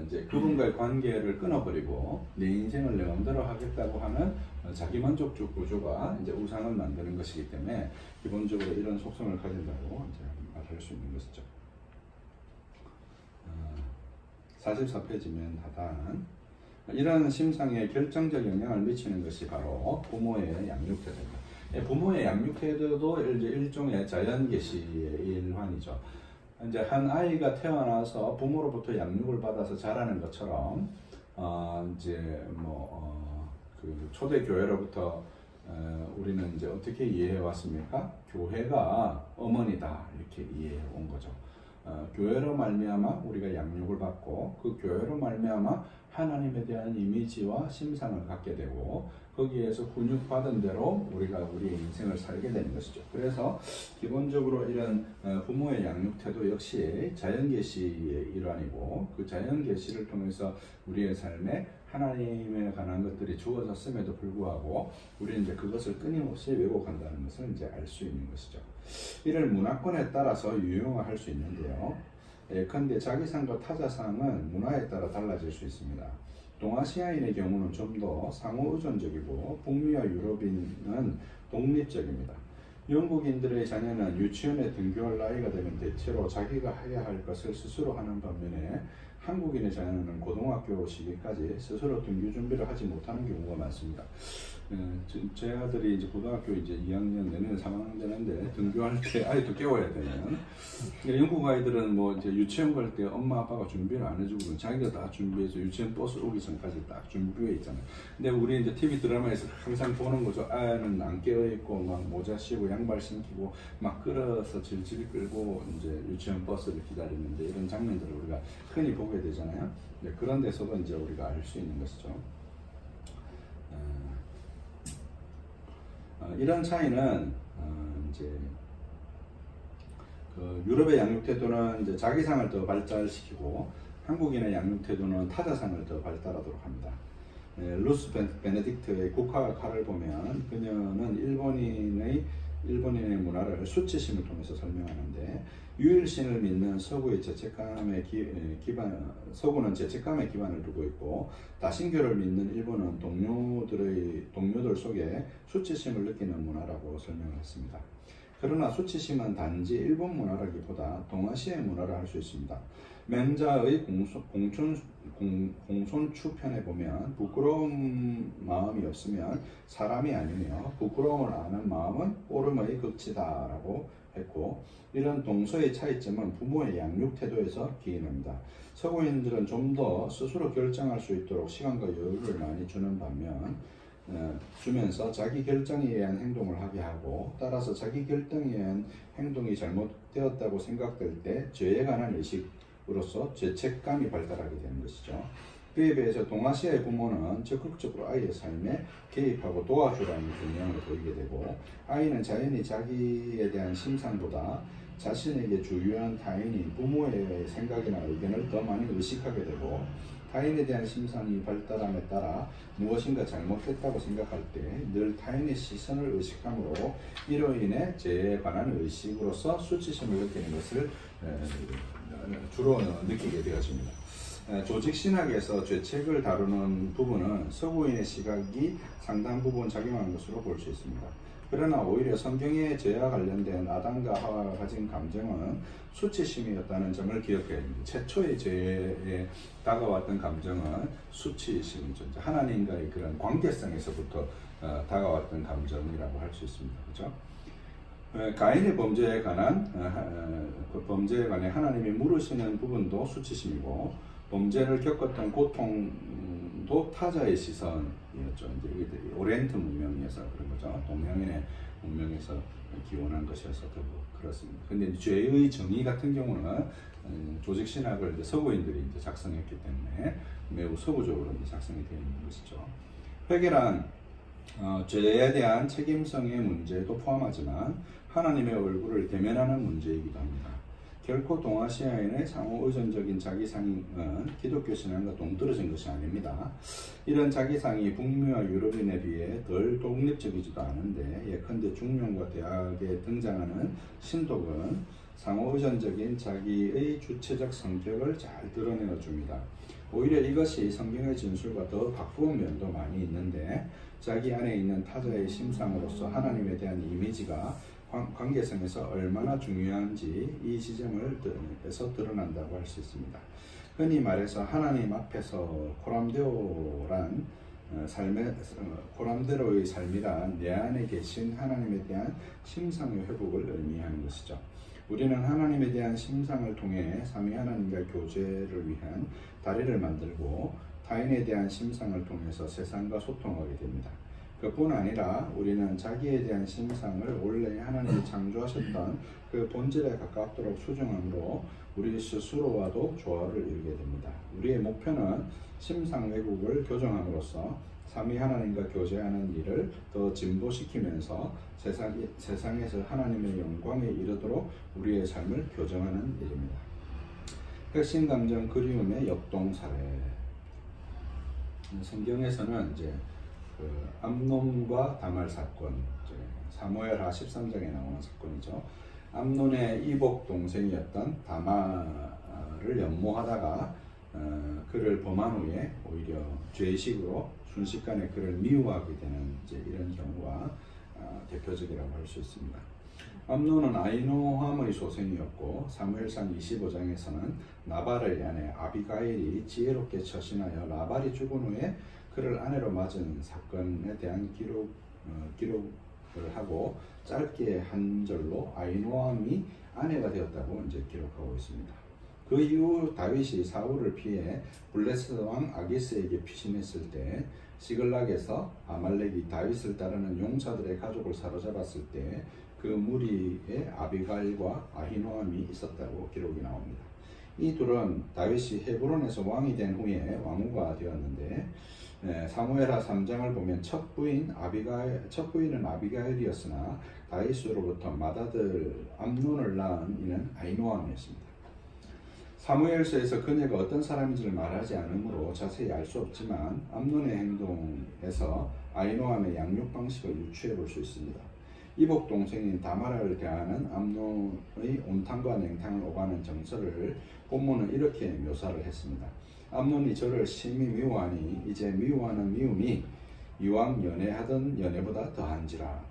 이제 그분과의 관계를 끊어버리고 내 인생을 내 마음대로 하겠다고 하는 자기만족적 구조가 이제 우상을 만드는 것이기 때문에 기본적으로 이런 속성을 가진다고 이제 말할 수 있는 것이죠. 44페이지면 하단. 이런 심상에 결정적 영향을 미치는 것이 바로 부모의 양육태도입니다. 부모의 양육태도도 일종의 자연계시의 일환이죠. 이제 한 아이가 태어나서 부모로부터 양육을 받아서 자라는 것처럼 이제 그 초대 교회로부터 우리는 이제 어떻게 이해해 왔습니까? 교회가 어머니다 이렇게 이해해 온 거죠. 교회로 말미암아 우리가 양육을 받고 그 교회로 말미암아 하나님에 대한 이미지와 심상을 갖게 되고 거기에서 훈육받은 대로 우리가 우리의 인생을 살게 되는 것이죠. 그래서 기본적으로 이런 부모의 양육 태도 역시 자연계시의 일환이고, 그 자연계시를 통해서 우리의 삶에 하나님에 관한 것들이 주어졌음에도 불구하고 우리는 이제 그것을 끊임없이 왜곡한다는 것을 이제 알 수 있는 것이죠. 이를 문화권에 따라서 유용화할 수 있는데요. 예컨대 자기상과 타자상은 문화에 따라 달라질 수 있습니다. 동아시아인의 경우는 좀 더 상호의존적이고 북미와 유럽인은 독립적입니다. 영국인들의 자녀는 유치원에 등교할 나이가 되면 대체로 자기가 해야 할 것을 스스로 하는 반면에 한국인의 자녀는 고등학교 시기까지 스스로 등교 준비를 하지 못하는 경우가 많습니다. 제 아들이 이제 고등학교 이제 2학년 내년에 3학년 되는데 등교할 때 아이도 깨워야 되는. 영국 아이들은 뭐 이제 유치원 갈 때 엄마 아빠가 준비를 안 해주고 자기가 다 준비해서 유치원 버스 오기 전까지 딱 준비해 있잖아요. 근데 우리 이제 TV 드라마에서 항상 보는 거죠. 아이는 안 깨어 있고 막 모자 씌고 양발 신기고 막 끌어서 질질 끌고 이제 유치원 버스를 기다리는데 이런 장면들을 우리가 흔히 보게 되잖아요. 그런 데서도 이제 우리가 알 수 있는 것이죠. 이런 차이는 이제 그 유럽의 양육 태도는 이제 자기상을 더 발달시키고 한국인의 양육 태도는 타자상을 더 발달하도록 합니다. 루스 베네딕트의 국화칼을 보면 그녀는 일본인의 문화를 수치심을 통해서 설명하는데, 유일신을 믿는 서구의 서구는 죄책감에 기반을 두고 있고, 다신교를 믿는 일본은 동료들 속에 수치심을 느끼는 문화라고 설명했습니다. 그러나 수치심은 단지 일본 문화라기보다 동아시아의 문화를 할 수 있습니다. 맹자의 공손추편에 보면 부끄러운 마음이 없으면 사람이 아니며 부끄러움을 아는 마음은 옳음의 극치다 라고 했고, 이런 동서의 차이점은 부모의 양육 태도에서 기인합니다. 서구인들은 좀 더 스스로 결정할 수 있도록 시간과 여유를 많이 주는 반면 주면서 자기 결정에 의한 행동을 하게 하고, 따라서 자기 결정에 의한 행동이 잘못되었다고 생각될 때 죄에 관한 의식으로서 죄책감이 발달하게 되는 것이죠. 그에 비해서 동아시아의 부모는 적극적으로 아이의 삶에 개입하고 도와주라는 경향을 보이게 되고, 아이는 자연히 자기에 대한 심상보다 자신에게 주요한 타인인 부모의 생각이나 의견을 더 많이 의식하게 되고, 타인에 대한 심상이 발달함에 따라 무엇인가 잘못됐다고 생각할 때 늘 타인의 시선을 의식함으로 이로 인해 죄에 관한 의식으로서 수치심을 느끼는 것을 주로 느끼게 되어집니다. 조직신학에서 죄책을 다루는 부분은 서구인의 시각이 상당 부분 작용한 것으로 볼 수 있습니다. 그러나 오히려 성경의 죄와 관련된 아담과 하와가 가진 감정은 수치심이었다는 점을 기억해야 합니다. 최초의 죄에 다가왔던 감정은 수치심이죠. 하나님과의 그런 관계성에서부터 다가왔던 감정이라고 할 수 있습니다. 그렇죠? 가인의 범죄에 관해 하나님이 물으시는 부분도 수치심이고, 범죄를 겪었던 고통도 타자의 시선이었죠. 이제 오리엔트 문명에서 그런 거죠. 동양인의 문명에서 기원한 것이어서 더 그렇습니다. 근데 죄의 정의 같은 경우는 조직 신학을 이제 서구인들이 이제 작성했기 때문에 매우 서구적으로 이제 작성이 되어 있는 것이죠. 회개란 죄에 대한 책임성의 문제도 포함하지만 하나님의 얼굴을 대면하는 문제이기도 합니다. 결코 동아시아인의 상호 의존적인 자기상은 기독교 신앙과 동떨어진 것이 아닙니다. 이런 자기상이 북미와 유럽인에 비해 덜 독립적이지도 않은데, 예컨대 중명과 대학에 등장하는 신독은 상호 의존적인 자기의 주체적 성격을 잘 드러내어 줍니다. 오히려 이것이 성경의 진술과 더 바꾸는 면도 많이 있는데, 자기 안에 있는 타자의 심상으로서 하나님에 대한 이미지가 관계성에서 얼마나 중요한지 이 지점을 에서 드러난다고 할 수 있습니다. 흔히 말해서 하나님 앞에서 코람데로의 삶이란 내 안에 계신 하나님에 대한 심상의 회복을 의미하는 것이죠. 우리는 하나님에 대한 심상을 통해 삼위 하나님과 교제를 위한 다리를 만들고, 타인에 대한 심상을 통해서 세상과 소통하게 됩니다. 그뿐 아니라 우리는 자기에 대한 심상을 원래 하나님이 창조하셨던 그 본질에 가깝도록 수정함으로 우리 스스로와도 조화를 이루게 됩니다. 우리의 목표는 심상 왜곡을 교정함으로써 삼위 하나님과 교제하는 일을 더 진보시키면서 세상에서 하나님의 영광에 이르도록 우리의 삶을 교정하는 일입니다. 핵심 감정 그리움의 역동 사례. 성경에서는 이제 암논과 다말 사건, 사무엘하 13장에 나오는 사건이죠. 암논의 이복 동생이었던 다말을 연모하다가 그를 범한 후에 오히려 죄의식으로 순식간에 그를 미워하게 되는 이제 이런 경우가 대표적이라고 할 수 있습니다. 암논은 아히노함의 소생이었고, 사무엘상 25장에서는 나발의 아내 아비가일이 지혜롭게 처신하여 나발이 죽은 후에 그를 아내로 맞은 사건에 대한 기록을 하고, 짧게 한 절로 아히노함이 아내가 되었다고 이제 기록하고 있습니다. 그 이후 다윗이 사울을 피해 블레셋 왕 아기스에게 피신했을 때 시글락에서 아말렉이 다윗을 따르는 용사들의 가족을 사로잡았을 때 그 무리에 아비가일과 아히노함이 있었다고 기록이 나옵니다. 이 둘은 다윗이 헤브론에서 왕이 된 후에 왕후가 되었는데 사무엘하 3장을 보면 첫 부인은 아비가일이었으나 다윗으로부터 맏아들 암논을 낳은 이는 아히노암이었습니다. 사무엘서에서 그녀가 어떤 사람인지를 말하지 않으므로 자세히 알 수 없지만 암논의 행동에서 아히노암의 양육 방식을 유추해 볼 수 있습니다. 이복 동생인 다마라를 대하는 암논의 온탕과 냉탕을 오가는 정서를 본문은 이렇게 묘사를 했습니다. 암논이 저를 심히 미워하니 이제 미워하는 미움이 이왕 연애하던 연애보다 더한지라.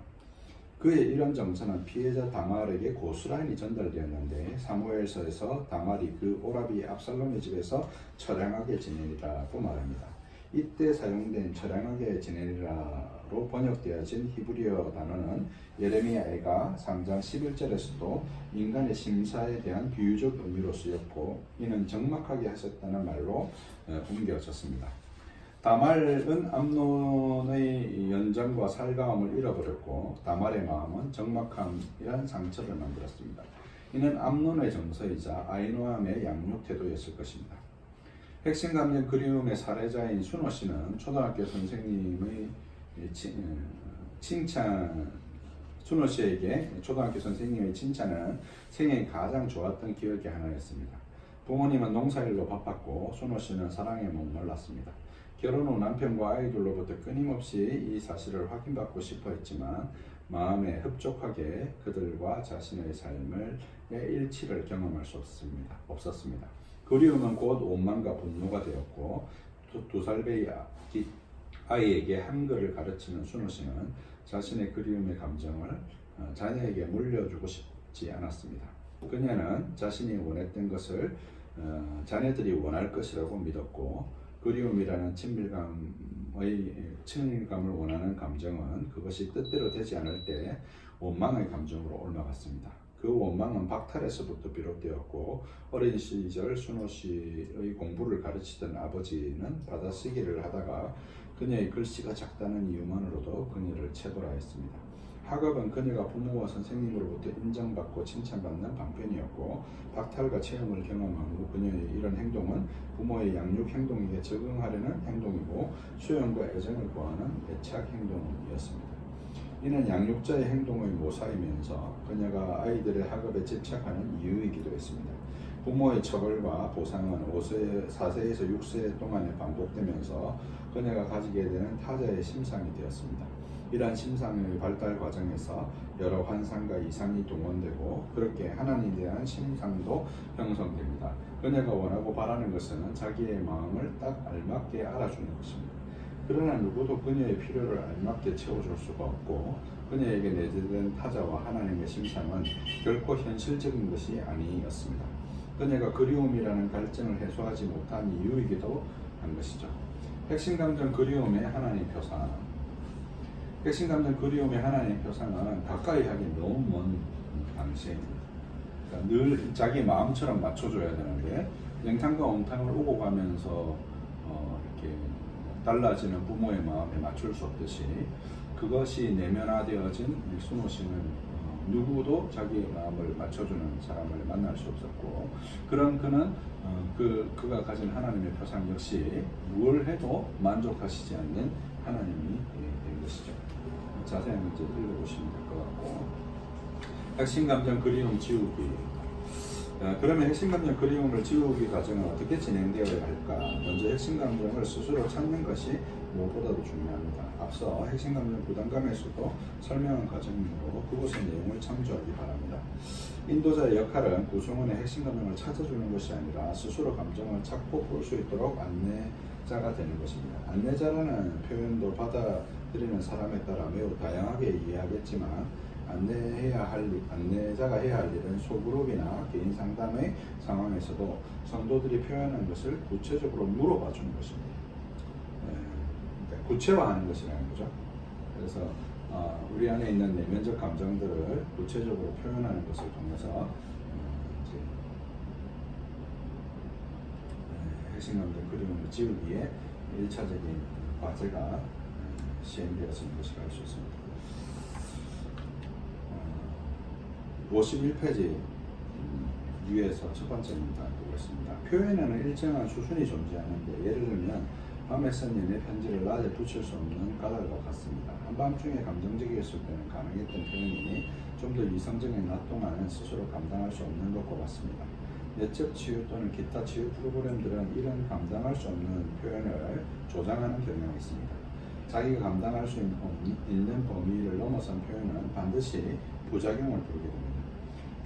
그의 이런 정서는 피해자 다말에게 고스란히 전달되었는데 사무엘서에서 다말이 그 오라비 압살롬의 집에서 처량하게 지내리라고 말합니다. 이때 사용된 처량하게 지내리라로 번역되어진 히브리어 단어는 예레미야애가 3장 11절에서도 인간의 심사에 대한 비유적 의미로 쓰였고 이는 적막하게 하셨다는 말로 옮겨졌습니다. 다말은 암논의 연정과 살가움을 잃어버렸고 다말의 마음은 적막함이란 상처를 만들었습니다. 이는 암논의 정서이자 아히노암의 양육 태도였을 것입니다. 핵심 감정 그리움의 사례자인 순호 씨는 초등학교 선생님의 순호 씨에게 초등학교 선생님의 칭찬은 생애 가장 좋았던 기억의 하나였습니다. 부모님은 농사일로 바빴고 순호 씨는 사랑에 목말랐습니다. 결혼 후 남편과 아이들로부터 끊임없이 이 사실을 확인받고 싶어 했지만 마음에 흡족하게 그들과 자신의 삶의 일치를 경험할 수 없었습니다. 그리움은 곧 원망과 분노가 되었고 두 살배의 아이에게 한글을 가르치는 순호 씨는 자신의 그리움의 감정을 자녀에게 물려주고 싶지 않았습니다. 그녀는 자신이 원했던 것을 자녀들이 원할 것이라고 믿었고 그리움이라는 친밀감을 원하는 감정은 그것이 뜻대로 되지 않을 때 원망의 감정으로 옮아갔습니다. 그 원망은 박탈에서부터 비롯되었고 어린 시절 순호 씨의 공부를 가르치던 아버지는 받아쓰기를 하다가 그녀의 글씨가 작다는 이유만으로도 그녀를 체벌하였습니다. 학업은 그녀가 부모와 선생님으로부터 인정받고 칭찬받는 방편이었고 박탈과 체험을 경험한 후 그녀의 이런 행동은 부모의 양육 행동에 적응하려는 행동이고 수용과 애정을 구하는 애착 행동이었습니다. 이는 양육자의 행동의 모사이면서 그녀가 아이들의 학업에 집착하는 이유이기도 했습니다. 부모의 처벌과 보상은 4세에서 6세 동안에 반복되면서 그녀가 가지게 되는 타자의 심상이 되었습니다. 이러한 심상의 발달 과정에서 여러 환상과 이상이 동원되고 그렇게 하나님에 대한 심상도 형성됩니다. 그녀가 원하고 바라는 것은 자기의 마음을 딱 알맞게 알아주는 것입니다. 그러나 누구도 그녀의 필요를 알맞게 채워줄 수가 없고 그녀에게 내재된 타자와 하나님의 심상은 결코 현실적인 것이 아니었습니다. 그녀가 그리움이라는 갈증을 해소하지 못한 이유이기도 한 것이죠. 핵심 감정 그리움의 하나님 표상. 핵심 감정 그리움의 하나님 표상은 가까이 하기 너무 먼 당시입니다. 그러니까 늘 자기 마음처럼 맞춰줘야 되는데 냉탕과 온탕을 오고 가면서 이렇게 달라지는 부모의 마음에 맞출 수 없듯이 그것이 내면화되어진 순호 씨는 누구도 자기 마음을 맞춰주는 사람을 만날 수 없었고 그런 그는 그가 가진 하나님의 표상 역시 무엇을 해도 만족하시지 않는 하나님이 된 것이죠. 자세한 이제 읽어보시면 될 것 같고 핵심 감정 그리움 지우기. 그러면 핵심 감정 그리움을 지우기 과정은 어떻게 진행되어야 할까? 먼저 핵심 감정을 스스로 찾는 것이 무엇보다도 중요합니다. 앞서 핵심 감정 부담감에서도 설명한 과정으로 그곳의 내용을 참조하기 바랍니다. 인도자의 역할은 구성원의 핵심 감정을 찾아주는 것이 아니라 스스로 감정을 찾고 볼 수 있도록 안내자가 되는 것입니다. 안내자라는 표현도 받아들이는 사람에 따라 매우 다양하게 이해하겠지만 안내자가 해야 할 일은 소그룹이나 개인 상담의 상황에서도 성도들이 표현한 것을 구체적으로 물어봐 주는 것입니다. 구체화하는 것이라는 거죠. 그래서 우리 안에 있는 내면적 감정들을 구체적으로 표현하는 것을 통해서 핵심 감정 그리움을 지우기에 1차적인 과제가 시행되었을 것이라 할 수 있습니다. 51페이지 위에서 첫 번째입니다. 보겠습니다. 표현에는 일정한 수준이 존재하는데 예를 들면 밤에 쓴 연애 편지를 낮에 붙일 수 없는 까닭과 같습니다. 한밤중에 감정적이었을 때는 가능했던 표현이 좀 더 이성적인 낮 동안은 스스로 감당할 수 없는 것과 같습니다. 내적 치유 또는 기타 치유 프로그램들은 이런 감당할 수 없는 표현을 조장하는 경향이 있습니다. 자기가 감당할 수 있는 범위를 넘어선 표현은 반드시 부작용을 부르게 됩니다.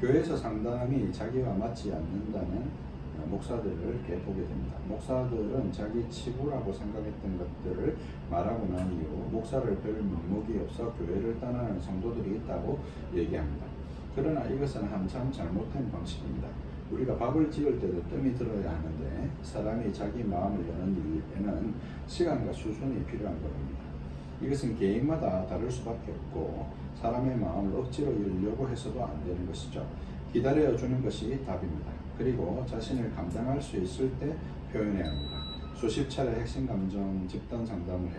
교회에서 상담이 자기와 맞지 않는다는 목사들을 이렇게 보게 됩니다. 목사들은 자기 치부라고 생각했던 것들을 말하고 난 이후 목사를 별 면목이 없어 교회를 떠나는 성도들이 있다고 얘기합니다. 그러나 이것은 한참 잘못된 방식입니다. 우리가 밥을 지을 때도 뜸이 들어야 하는데 사람이 자기 마음을 여는 일에는 시간과 수준이 필요한 겁니다. 이것은 개인마다 다를 수밖에 없고 사람의 마음을 억지로 열려고 해서도 안 되는 것이죠. 기다려주는 것이 답입니다. 그리고 자신을 감당할 수 있을 때 표현해야 합니다. 수십 차례 핵심 감정 집단 상담을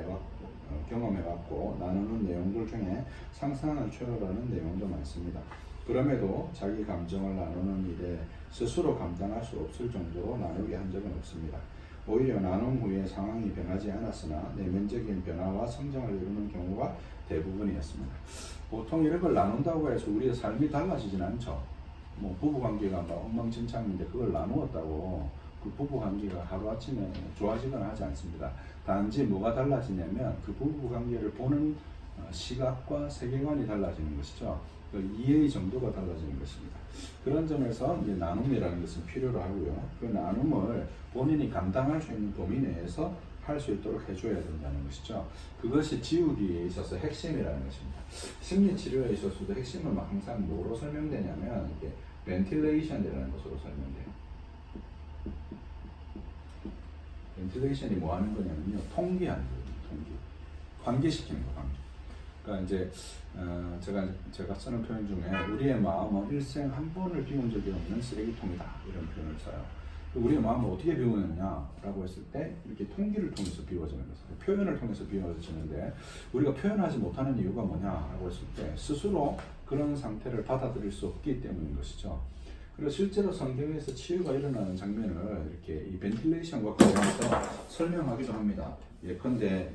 경험해왔고 나누는 내용들 중에 상상을 초월하는 내용도 많습니다. 그럼에도 자기 감정을 나누는 일에 스스로 감당할 수 없을 정도로 나누게 한 적은 없습니다. 오히려 나눔 후에 상황이 변하지 않았으나 내면적인 변화와 성장을 이루는 경우가 대부분이었습니다. 보통 이런 걸 나눈다고 해서 우리의 삶이 달라지진 않죠. 뭐 부부관계가 막 엉망진창인데 그걸 나누었다고 그 부부관계가 하루아침에 좋아지거나 하지 않습니다. 단지 뭐가 달라지냐면 그 부부관계를 보는 시각과 세계관이 달라지는 것이죠. 그 이해의 정도가 달라지는 것입니다. 그런 점에서 이제 나눔이라는 것은 필요로 하고요. 그 나눔을 본인이 감당할 수 있는 범위 내에서 할 수 있도록 해줘야 된다는 것이죠. 그것이 지우기에 있어서 핵심이라는 것입니다. 심리치료에 있어서도 핵심은 항상 뭐로 설명되냐면 이게 벤틸레이션이라는 것으로 설명돼요. 벤틸레이션이 뭐 하는 거냐면요. 통기하는 거예요. 통기. 환기시키는 거, 환기. 그러니까 이제 제가 쓰는 표현 중에 우리의 마음은 일생 한 번을 비운 적이 없는 쓰레기통이다 이런 표현을 써요. 우리의 마음을 어떻게 비우느냐라고 했을 때 이렇게 통기를 통해서 비워지는 것이에요. 표현을 통해서 비워지는데 우리가 표현하지 못하는 이유가 뭐냐라고 했을 때 스스로 그런 상태를 받아들일 수 없기 때문인 것이죠. 그리고 실제로 성경에서 치유가 일어나는 장면을 이렇게 이 벤틸레이션과 관련해서 설명하기도 합니다. 예컨대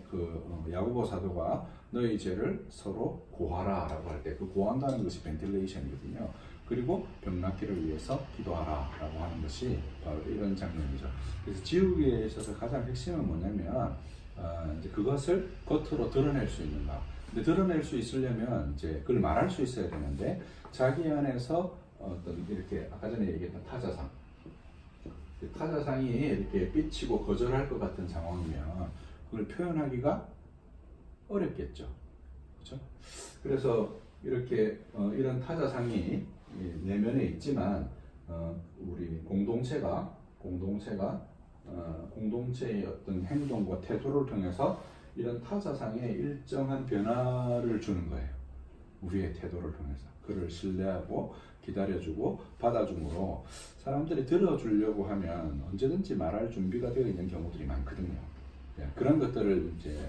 야고보 사도가 너희 죄를 서로 고하라 라고 할 때 그 고한다는 것이 벤틸레이션이거든요. 그리고 병 낫기를 위해서 기도하라 라고 하는 것이 바로 이런 장면이죠. 그래서 지우기에 있어서 가장 핵심은 뭐냐면 이제 그것을 겉으로 드러낼 수 있는가. 근데 드러낼 수 있으려면 이제 그걸 말할 수 있어야 되는데 자기 안에서 어떤 이렇게 아까 전에 얘기했던 타자상, 타자상이 이렇게 삐치고 거절할 것 같은 상황이면 그걸 표현하기가 어렵겠죠. 그렇죠? 그래서 이렇게 이런 타자상이 내면에 있지만 우리 공동체의 어떤 행동과 태도를 통해서 이런 타자상에 일정한 변화를 주는 거예요. 우리의 태도를 통해서 그를 신뢰하고 기다려주고 받아줌으로 사람들이 들어주려고 하면 언제든지 말할 준비가 되어 있는 경우들이 많거든요. 그런 것들을 이제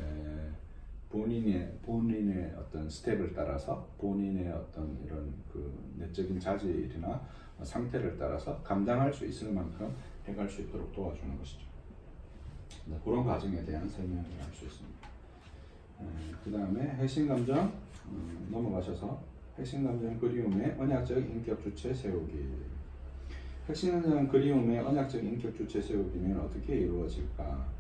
본인의 어떤 스텝을 따라서 본인의 어떤 이런 그 내적인 자질이나 상태를 따라서 감당할 수 있을 만큼 해갈 수 있도록 도와주는 것이죠. 그런 과정에 대한 설명을 할 수 있습니다. 그 다음에 핵심 감정 넘어가셔서 핵심 감정 그리움의 언약적 인격 주체 세우기. 핵심 감정 그리움의 언약적 인격 주체 세우기는 어떻게 이루어질까?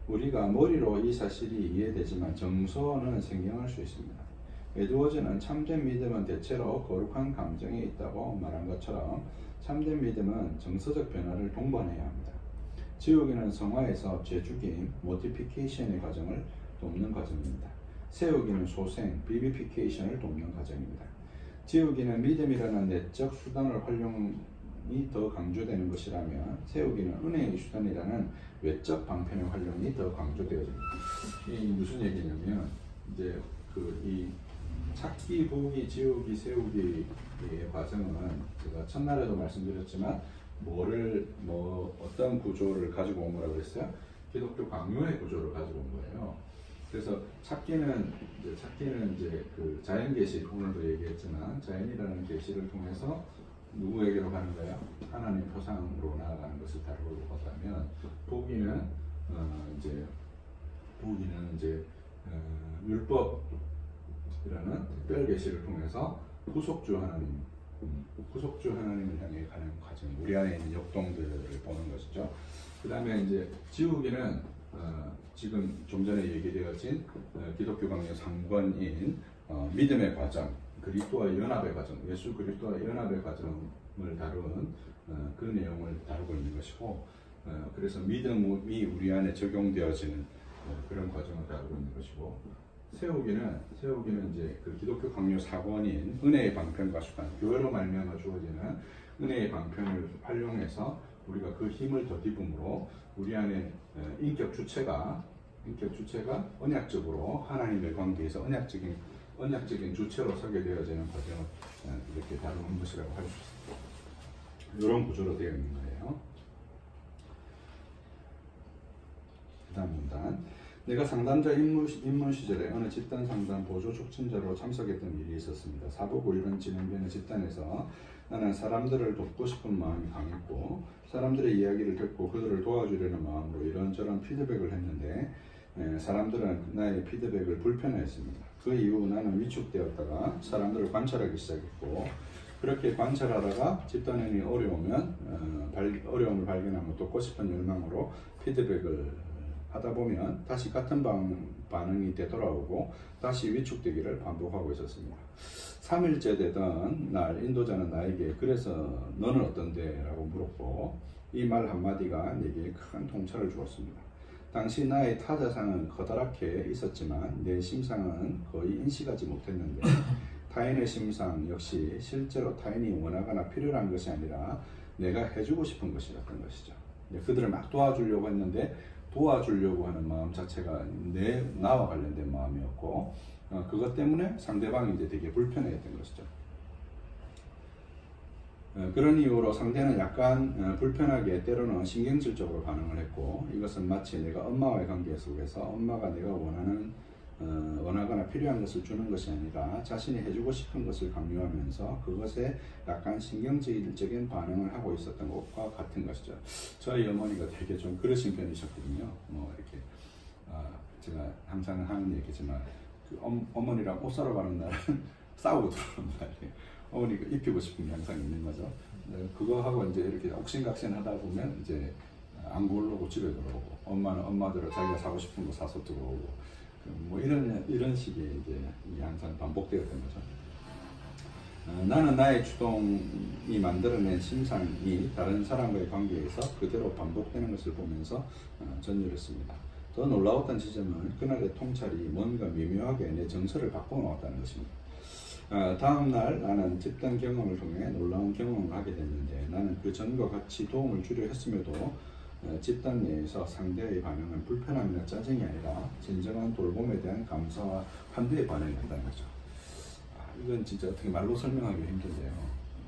우리가 머리로 이 사실이 이해되지만 정서는 생경할 수 있습니다. 에드워즈는 참된 믿음은 대체로 거룩한 감정에 있다고 말한 것처럼 참된 믿음은 정서적 변화를 동반해야 합니다. 지우기는 성화에서 재죽임, 모티피케이션의 과정을 돕는 과정입니다. 세우기는 소생, 비비피케이션을 돕는 과정입니다. 지우기는 믿음이라는 내적 수단을 활용이 더 강조되는 것이라면 세우기는 은혜의 수단이라는 외적 방편의 활용이 더 강조되어집니다. 이 무슨 얘기냐면 이제 이 찾기, 보기, 지우기, 세우기의 과정은 제가 첫날에도 말씀드렸지만 어떤 구조를 가지고 온 거라고 했어요? 기독교 강요의 구조를 가지고 온 거예요. 그래서 찾기는 이제 그 자연 계시, 오늘도 얘기했지만 자연이라는 계시를 통해서 누구에게로 가는 거예요? 하나님 표상으로 나아가는 것을 다루고 보다면 보기는 율법이라는 특별 계시를 통해서 구속주 하나님을 향해 가는 과정, 우리 안에 있는 역동들을 보는 것이죠. 그 다음에 이제 지우기는 지금 좀 전에 얘기되어진 기독교 강요 상권인 믿음의 과정, 그리스도와 연합의 과정, 예수 그리스도와 연합의 과정을 다룬 그 내용을 다루고 있는 것이고, 그래서 믿음이 우리 안에 적용되어지는 그런 과정을 다루고 있는 것이고, 세우기는 이제 그 기독교 강요 사건인 은혜의 방편과 수단, 교회로 말미암아 주어지는 은혜의 방편을 활용해서 우리가 그 힘을 덧입음으로 우리 안에 인격 주체가 언약적으로 하나님의 관계에서 언약적인 주체로 서게 되어지는 과정을 이렇게 다루는 것이라고 할 수 있습니다. 이런 구조로 되어 있는 거예요. 그 다음 문단. 내가 상담자 입문 시절에 어느 집단 상담 보조 촉진자로 참석했던 일이 있었습니다. 사보고 이런 진행되는 집단에서 나는 사람들을 돕고 싶은 마음이 강했고, 사람들의 이야기를 듣고 그들을 도와주려는 마음으로 이런저런 피드백을 했는데 사람들은 나의 피드백을 불편해했습니다. 그 이후 나는 위축되었다가 사람들을 관찰하기 시작했고, 그렇게 관찰하다가 집단원이 어려움을 발견하면 돕고 싶은 열망으로 피드백을 하다 보면 다시 같은 반응이 되돌아오고 다시 위축되기를 반복하고 있었습니다. 3일째 되던 날 인도자는 나에게 그래서 너는 어떤데? 라고 물었고, 이 말 한마디가 내게 큰 통찰을 주었습니다. 당시 나의 타자상은 커다랗게 있었지만 내 심상은 거의 인식하지 못했는데 타인의 심상 역시 실제로 타인이 원하거나 필요한 것이 아니라 내가 해주고 싶은 것이었던 것이죠. 그들을 막 도와주려고 했는데 도와주려고 하는 마음 자체가 나와 관련된 마음이었고, 그것 때문에 상대방이 이제 되게 불편해했던 것이죠. 그런 이유로 상대는 약간 불편하게 때로는 신경질적으로 반응을 했고, 이것은 마치 내가 엄마와의 관계 속에서 엄마가 내가 원하거나 필요한 것을 주는 것이 아니라 자신이 해주고 싶은 것을 강요하면서 그것에 약간 신경질적인 반응을 하고 있었던 것과 같은 것이죠. 저희 어머니가 되게 좀 그러신 편이셨거든요. 이렇게 제가 항상 하는 얘기지만 그 어머니랑 옷 사러 가는 날은 싸우고 들어오는 날이에요. 어머니가 입히고 싶은 게 항상 있는 거죠. 그거 하고 이제 이렇게 옥신각신 하다 보면 이제 안 고르고 집에 들어오고, 엄마는 엄마대로 자기가 사고 싶은 거 사서 들어오고, 뭐 이런 식의 이제 항상 반복되었던 거죠. 나는 나의 주동이 만들어낸 심상이 다른 사람과의 관계에서 그대로 반복되는 것을 보면서 전율했습니다. 더 놀라웠던 지점은 그날의 통찰이 뭔가 미묘하게 내 정서를 바꿔놓았다는 것입니다. 다음 날 나는 집단 경험을 통해 놀라운 경험을 하게 됐는데, 나는 그 전과 같이 도움을 주려 했음에도 집단 내에서 상대의 반응은 불편함이나 짜증이 아니라 진정한 돌봄에 대한 감사와 환대의 반응이 된다는 거죠. 이건 진짜 어떻게 말로 설명하기 힘든데요.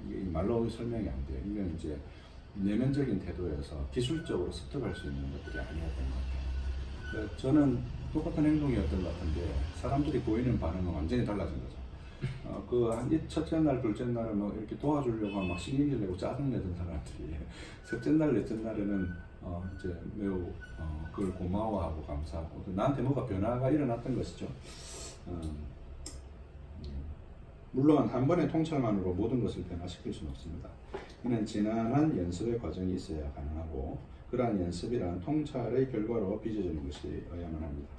이게 말로 설명이 안 돼요. 이건 이제 내면적인 태도여서 기술적으로 습득할 수 있는 것들이 아니었던 것 같아요. 저는 똑같은 행동이었던 것 같은데 사람들이 보이는 반응은 완전히 달라진 거죠. 첫째 날, 둘째 날은 뭐 이렇게 도와주려고 막 신경질 내고 짜증내던 사람들이 셋째 날, 넷째 날에는 이제 매우 그걸 고마워하고 감사하고 또 나한테 뭐가 변화가 일어났던 것이죠. 물론 한 번의 통찰만으로 모든 것을 변화시킬 수는 없습니다. 이는 지난한 연습의 과정이 있어야 가능하고, 그러한 연습이란 통찰의 결과로 빚어지는 것이어야만 합니다.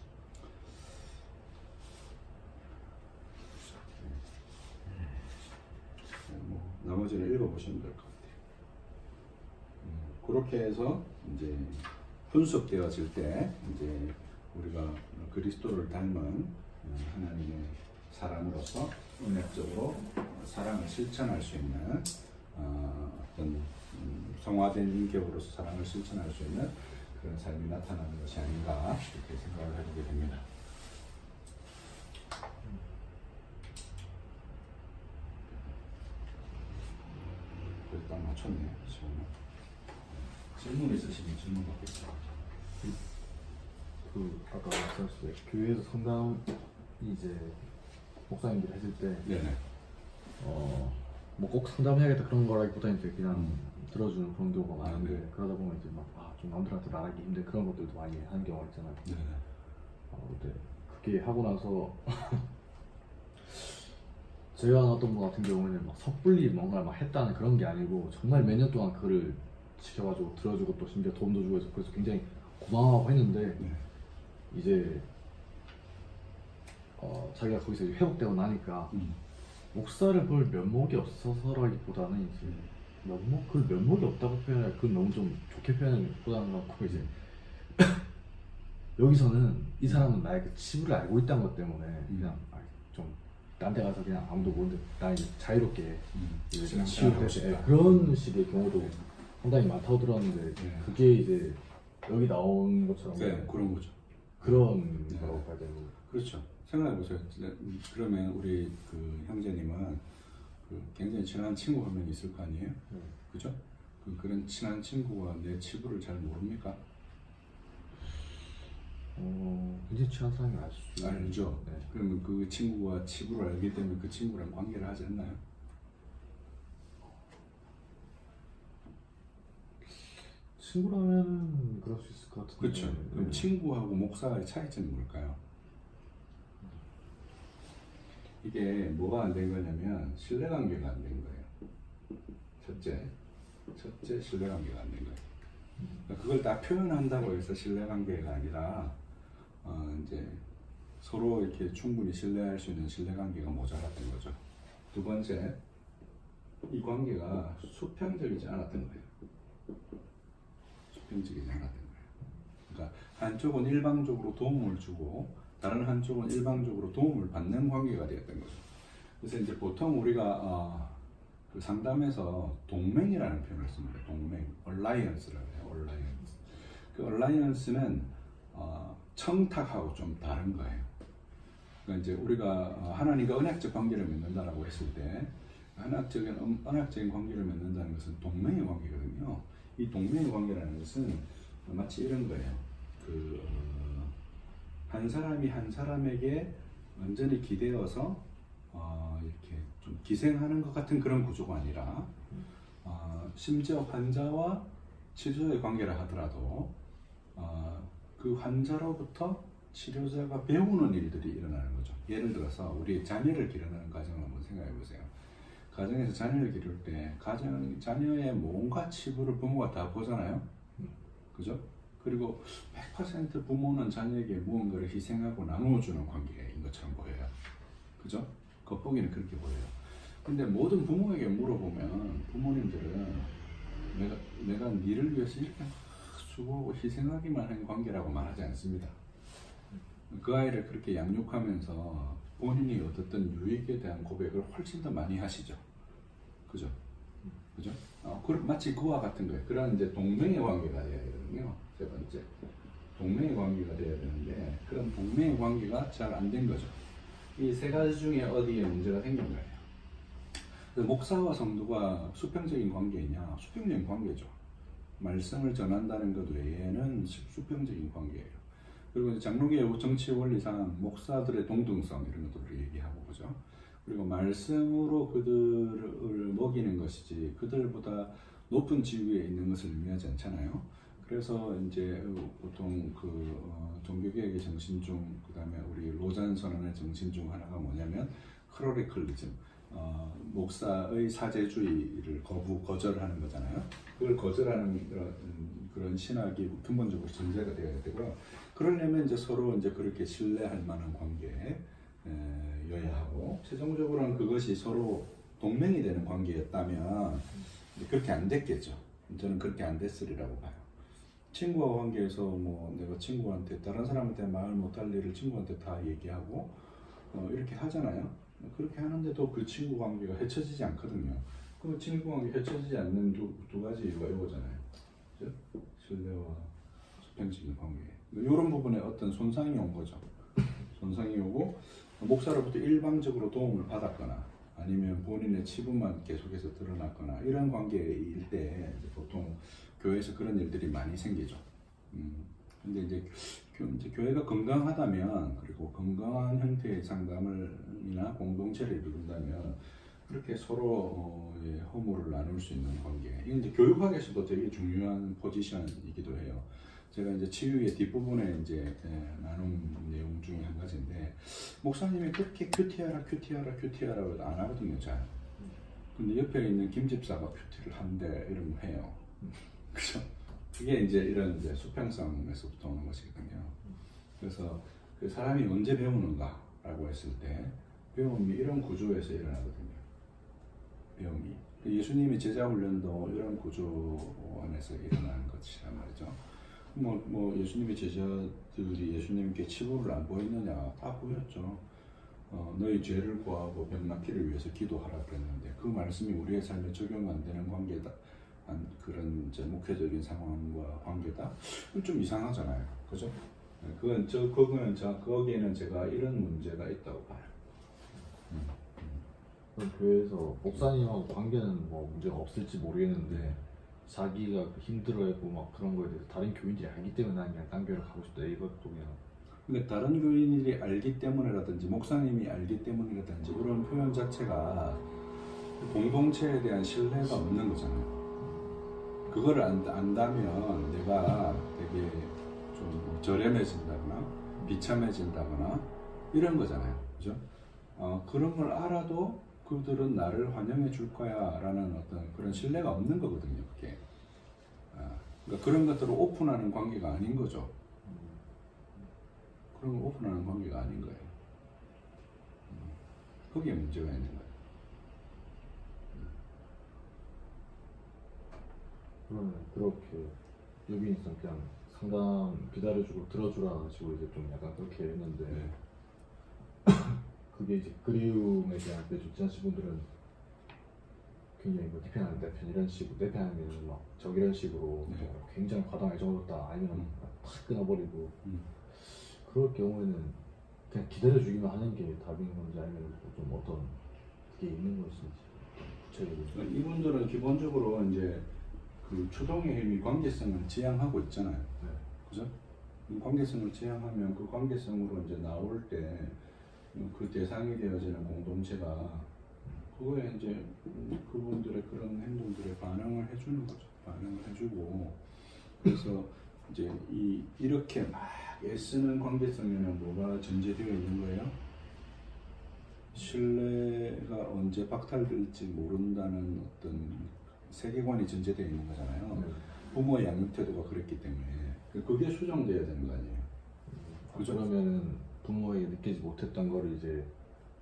나머지는 읽어보시면 될 것 같아요. 그렇게 해서 이제 분석되어질 때 이제 우리가 그리스도를 닮은 하나님의 사람으로서 은혜적으로 사랑을 실천할 수 있는 어떤 성화된 인격으로서 사랑을 실천할 수 있는 그런 삶이 나타나는 것이 아닌가 이렇게 생각을 해보게 됩니다. 딱 맞췄네요. 질문 있으시면 질문 받겠습니다. 아까 말씀하셨을 때 교회에서 상담이 이제 목사님들이 했을 때 네네. 뭐 꼭 상담해야겠다 그런 거라기보다는 이제 그냥 들어주는 그런 경우가 많은데 네. 그러다 보면 이제 막 좀 남들한테 말하기 힘든 그런 것들도 많이 하는 경우가 있잖아요. 네. 근데 그게 하고 나서 제가 어떤 분 같은 경우에는 막 섣불리 뭔가 막 했다는 그런 게 아니고 정말 몇 년 동안 그거를 지켜가지고 들어주고 또 심지어 도움도 주고 해서 그래서 굉장히 고마워하고 했는데 네. 이제 자기가 거기서 이제 회복되고 나니까 목사를 볼 면목이 없어서라기보다는 이제 그 면목이 없다고 표현할 그건 너무 좀 좋게 표현하는 것보다는 그렇고 이제 여기서는 이 사람은 나의 그 치부를 알고 있다는 것 때문에 그냥 좀 딴 데 가서 그냥 아무도 모르는데 나 이제 자유롭게 이제 그냥 치유돼서 그런 식의 경우도 상당히 많다고 들었는데 네. 그게 이제 여기 나온 것처럼 네, 그런 거죠. 그런 네. 거라고 봐야 되는 거죠. 그렇죠. 생각해보세요. 그러면 우리 그 형제님은 그 굉장히 친한 친구 한 명 있을 거 아니에요? 그죠? 그런 친한 친구가 내 치부를 잘 모릅니까? 굉장히 친한 사람이 알 수 알죠. 네. 그러면 그 친구가 치부를 알기 때문에 그 친구랑 관계를 하지 않나요? 친구라면 그럴 수 있을 것 같은데. 그렇죠. 그럼 친구하고 목사의 차이점이 뭘까요? 이게 뭐가 안 된 거냐면 신뢰관계가 안 된 거예요. 첫째 신뢰관계가 안 된 거예요. 그러니까 그걸 다 표현한다고 해서 신뢰관계가 아니라 이제 서로 이렇게 충분히 신뢰할 수 있는 신뢰관계가 모자랐던 거죠. 두 번째, 이 관계가 수평적이지 않았던 거예요. 수평적이지 않았던 거예요. 그러니까 한쪽은 일방적으로 도움을 주고 다른 한쪽은 일방적으로 도움을 받는 관계가 되었던 거죠. 그래서 이제 보통 우리가 그 상담에서 동맹이라는 표현을 씁니다. 동맹, alliance라고 해요. alliance. 그 alliance는 청탁하고 좀 다른 거예요. 그러니까 이제 우리가 하나님과 언약적 관계를 맺는다라고 했을 때 언약적인 관계를 맺는다는 것은 동맹의 관계거든요. 이 동맹의 관계라는 것은 마치 이런 거예요. 한 사람이 한 사람에게 완전히 기대어서 이렇게 좀 기생하는 것 같은 그런 구조가 아니라 심지어 환자와 치료자의 관계를 하더라도 그 환자로부터 치료자가 배우는 일들이 일어나는 거죠. 예를 들어서 우리 자녀를 기르는 가정을 한번 생각해 보세요. 가정에서 자녀를 기를 때 자녀의 뭔가 치부를 부모가 다 보잖아요. 그죠? 그리고 100% 부모는 자녀에게 무언가를 희생하고 나누어주는 관계인 것처럼 보여요. 그죠? 겉보기는 그렇게 보여요. 근데 모든 부모에게 물어보면 부모님들은 내가 니를 위해서 이렇게 수고하고 희생하기만 한 관계라고 말하지 않습니다. 그 아이를 그렇게 양육하면서 본인이 얻었던 유익에 대한 고백을 훨씬 더 많이 하시죠. 그죠? 그죠? 마치 그와 같은 거예요. 그런 이제 동맹의 관계가 되어야 되거든요. 세 번째. 동맹의 관계가 되어야 되는데, 그런 동맹의 관계가 잘 안 된 거죠. 이 세 가지 중에 어디에 문제가 생긴 거예요. 목사와 성도가 수평적인 관계이냐? 수평적인 관계죠. 말씀을 전한다는 것 외에는 수평적인 관계예요. 그리고 장로교의 정치 원리상 목사들의 동등성 이런 것들을 얘기하고 보죠. 그리고 말씀으로 그들을 먹이는 것이지 그들보다 높은 지위에 있는 것을 의미하지 않잖아요. 그래서 이제 보통 종교개혁의 정신 중, 그 다음에 우리 로잔 선언의 정신 중 하나가 뭐냐면 클러리컬리즘, 목사의 사제주의를 거절하는 거잖아요. 그걸 거절하는 그런 신학이 근본적으로 전제가 되어야 되고요. 그러려면 이제 서로 이제 그렇게 신뢰할 만한 관계여야 하고, 최종적으로는 그것이 서로 동맹이 되는 관계였다면 그렇게 안 됐겠죠. 저는 그렇게 안 됐으리라고 봐요. 친구와 관계에서 뭐 내가 친구한테 다른 사람한테 말 못할 일을 친구한테 다 얘기하고 이렇게 하잖아요. 그렇게 하는데도 그 친구 관계가 해쳐지지 않거든요. 그 친구 관계 해쳐지지 않는 두 가지 이유가 이거잖아요. 그죠? 신뢰와 수평적인 관계. 이런 부분에 어떤 손상이 온 거죠. 손상이 오고 목사로부터 일방적으로 도움을 받았거나 아니면 본인의 치부만 계속해서 드러났거나 이런 관계일 때 보통 교회에서 그런 일들이 많이 생기죠. 근데 이제 교회가 건강하다면, 그리고 건강한 형태의 상담을이나 공동체를 이룬다면 그렇게 서로 예, 허물을 나눌 수 있는 관계. 이건 이제 교육학에서도 되게 중요한 포지션이기도 해요. 제가 이제 치유의 뒷부분에 이제 나눈 내용 중에 한 가지인데, 목사님이 그렇게 큐티하라고 안 하거든요, 잘. 근데 옆에 있는 김 집사가 큐티를 한대 이러면 해요. 그죠? 그게 이제 이런 이제 수평성에서부터 오는 것이거든요. 그래서 그 사람이 언제 배우는가라고 했을 때 배움이 이런 구조에서 일어나거든요. 배움이. 예수님이 제자 훈련도 이런 구조 안에서 일어나는 것이란 말이죠. 뭐 예수님의 제자들이 예수님께 치부를 안 보였느냐? 다 보였죠. 너희 죄를 고하고 병 낫기를 위해서 기도하라 그랬는데 그 말씀이 우리의 삶에 적용 안 되는 관계다. 그런 이제 목회적인 상황과 관계다. 좀 이상하잖아요. 그죠? 거기에는 제가 이런 문제가 있다고 봐요. 그럼 교회에서 목사님하고 관계는 뭐 문제가 없을지 모르겠는데 자기가 그 힘들어하고 막 그런 거에 대해서 다른 교인들이 알기 때문에 난 그냥 딴 교회로 가고 싶다 이것도 그냥. 근데 다른 교인들이 알기 때문이라든지 목사님이 알기 때문이라든지 이런 표현 자체가 공동체에 대한 신뢰가 없는 거잖아요. 그거를 안다면 내가 되게 좀 저렴해진다거나 비참해진다거나 이런 거잖아요. 그죠? 그런 걸 알아도 그들은 나를 환영해 줄 거야 라는 어떤 그런 신뢰가 없는 거거든요. 그게. 그러니까 그런 것들을 오픈하는 관계가 아닌 거죠. 그런 걸 오픈하는 관계가 아닌 거예요. 거기에 문제가 있는 거예요. 그러면 그렇게 유빈이선 그냥 상담 기다려주고 들어주라 하시고 이제 좀 약간 그렇게 했는데 네. 그게 이제 그리움에 대한 내 좋지 않으신 분들은 굉장히 뭐 대편하는 대편 이런 식으로 대편하는 막 저기 이런 식으로 네. 뭐 굉장히 과도하게 애정을 아니면 탁 끊어버리고 그럴 경우에는 그냥 기다려주기만 하는 게 답인 건지 아니면 좀 어떤 그게 있는 것인지 구체적으로. 이분들은 기본적으로 이제 그 초동의 힘이 관계성을 지향하고 있잖아요. 네. 그죠? 관계성을 지향하면 그 관계성으로 이제 나올 때 그 대상이 되어지는 공동체가 그거에 이제 그분들의 그런 행동들에 반응을 해주는 거죠. 반응을 해주고 그래서 이제 이렇게 막 애쓰는 관계성에는 뭐가 전제되어 있는 거예요? 신뢰가 언제 박탈될지 모른다는 어떤 세계관이 전제되어 있는 거잖아요. 부모의 양육 태도가 그랬기 때문에 그게 수정돼야 되는 거 아니에요. 그죠? 그러면은 부모에게 느끼지 못했던 거를 이제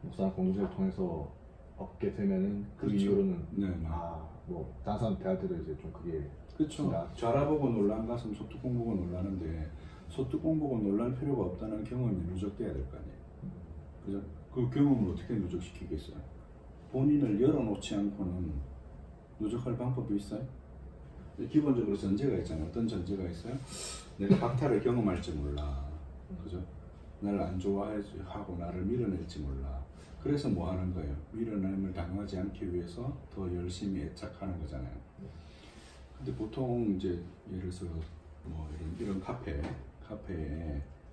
목사 공동체를 통해서 얻게 되면은 그 그렇죠. 이후로는 네. 뭐 다른 사람 대할 때도 이제 좀 그게 그렇죠. 좌라보고 놀란 가슴 소뚜껑 보고 놀라는데 소뚜껑 보고 놀랄 필요가 없다는 경험이 누적돼야 될 거 아니에요. 그죠? 그 경험을 어떻게 누적시키겠어요? 본인을 열어놓지 않고는 누적할 방법이 있어요? 기본적으로 전제가 있잖아요. 어떤 전제가 있어요? 내가 박탈을 경험할지 몰라. 그죠? 나를 안 좋아하고 나를 밀어낼지 몰라. 그래서 뭐 하는 거예요? 밀어냄을 당하지 않기 위해서 더 열심히 애착하는 거잖아요. 근데 보통 이제 예를 들어서 뭐 이런 카페에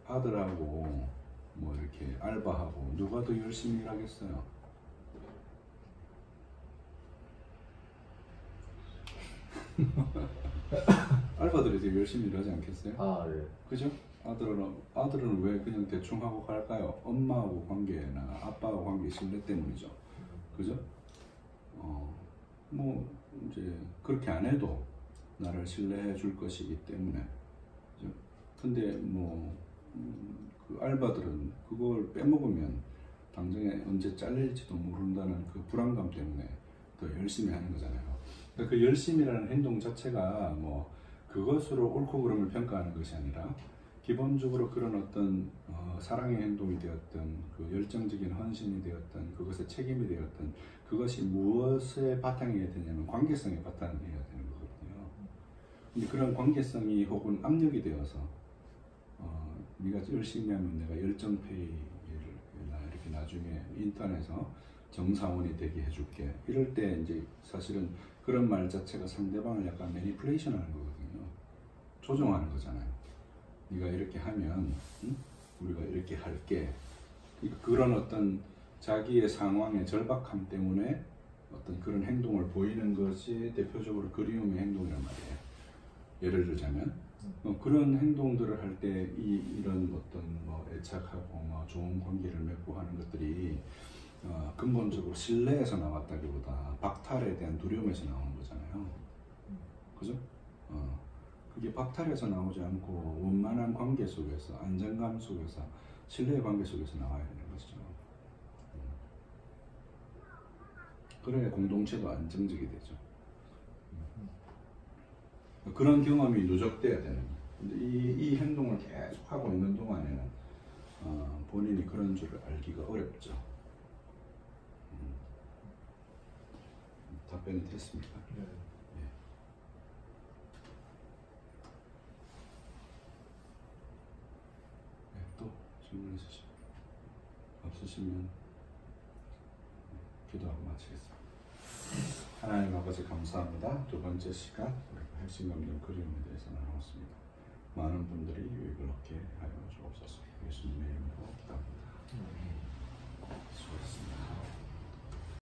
아들하고 뭐 이렇게 알바하고 누가 더 열심히 일하겠어요? 알바들이 되게 열심히 일하지 않겠어요? 아, 예. 그죠? 아들은 왜 그냥 대충 하고 갈까요? 엄마하고 관계나 아빠하고 관계 신뢰 때문이죠. 그죠? 뭐 이제 그렇게 안 해도 나를 신뢰해 줄 것이기 때문에. 그죠? 근데 그 알바들은 그걸 빼먹으면 당장에 언제 잘릴지도 모른다는 그 불안감 때문에 더 열심히 하는 거잖아요. 그러니까 그 열심이라는 행동 자체가 뭐 그것으로 옳고 그름을 평가하는 것이 아니라 기본적으로 그런 어떤 사랑의 행동이 되었던 그 열정적인 헌신이 되었던 그것의 책임이 되었던 그것이 무엇에 바탕이어야 되냐면 관계성에 바탕이어야 되는 거거든요. 근데 그런 관계성이 혹은 압력이 되어서 네가 열심히 하면 내가 열정페이를 이렇게 나중에 인턴에서 정사원이 되게 해줄게 이럴 때 이제 사실은 그런 말 자체가 상대방을 약간 매니플레이션 하는 거거든요. 조종하는 거잖아요. 네가 이렇게 하면 우리가 이렇게 할게. 그런 어떤 자기의 상황의 절박함 때문에 어떤 그런 행동을 보이는 것이 대표적으로 그리움의 행동이란 말이에요. 예를 들자면 그런 행동들을 할 때 이런 어떤 뭐 애착하고 뭐 좋은 관계를 맺고 하는 것들이 근본적으로 신뢰에서 나왔다기보다 박탈에 대한 두려움에서 나오는 거잖아요. 그죠? 그게 박탈에서 나오지 않고 원만한 관계 속에서 안정감 속에서 신뢰의 관계 속에서 나와야 되는 것이죠. 그래야 공동체도 안정적이 되죠. 그런 경험이 누적돼야 되는 거예요. 근데 이 행동을 계속 하고 있는 동안에는 본인이 그런 줄을 알기가 어렵죠. 답변이 됐습니까? 네. 예. 네, 또 질문 없으시면 기도하고 마치겠습니다. 하나님 아버지 감사합니다. 두 번째 시간 우리가 핵심감정 그리움에 대해서 나눴습니다. 많은 분들이 유익을 얻게 하여 주옵소서. 예수님의 이름으로 기도합니다. 수고하셨습니다.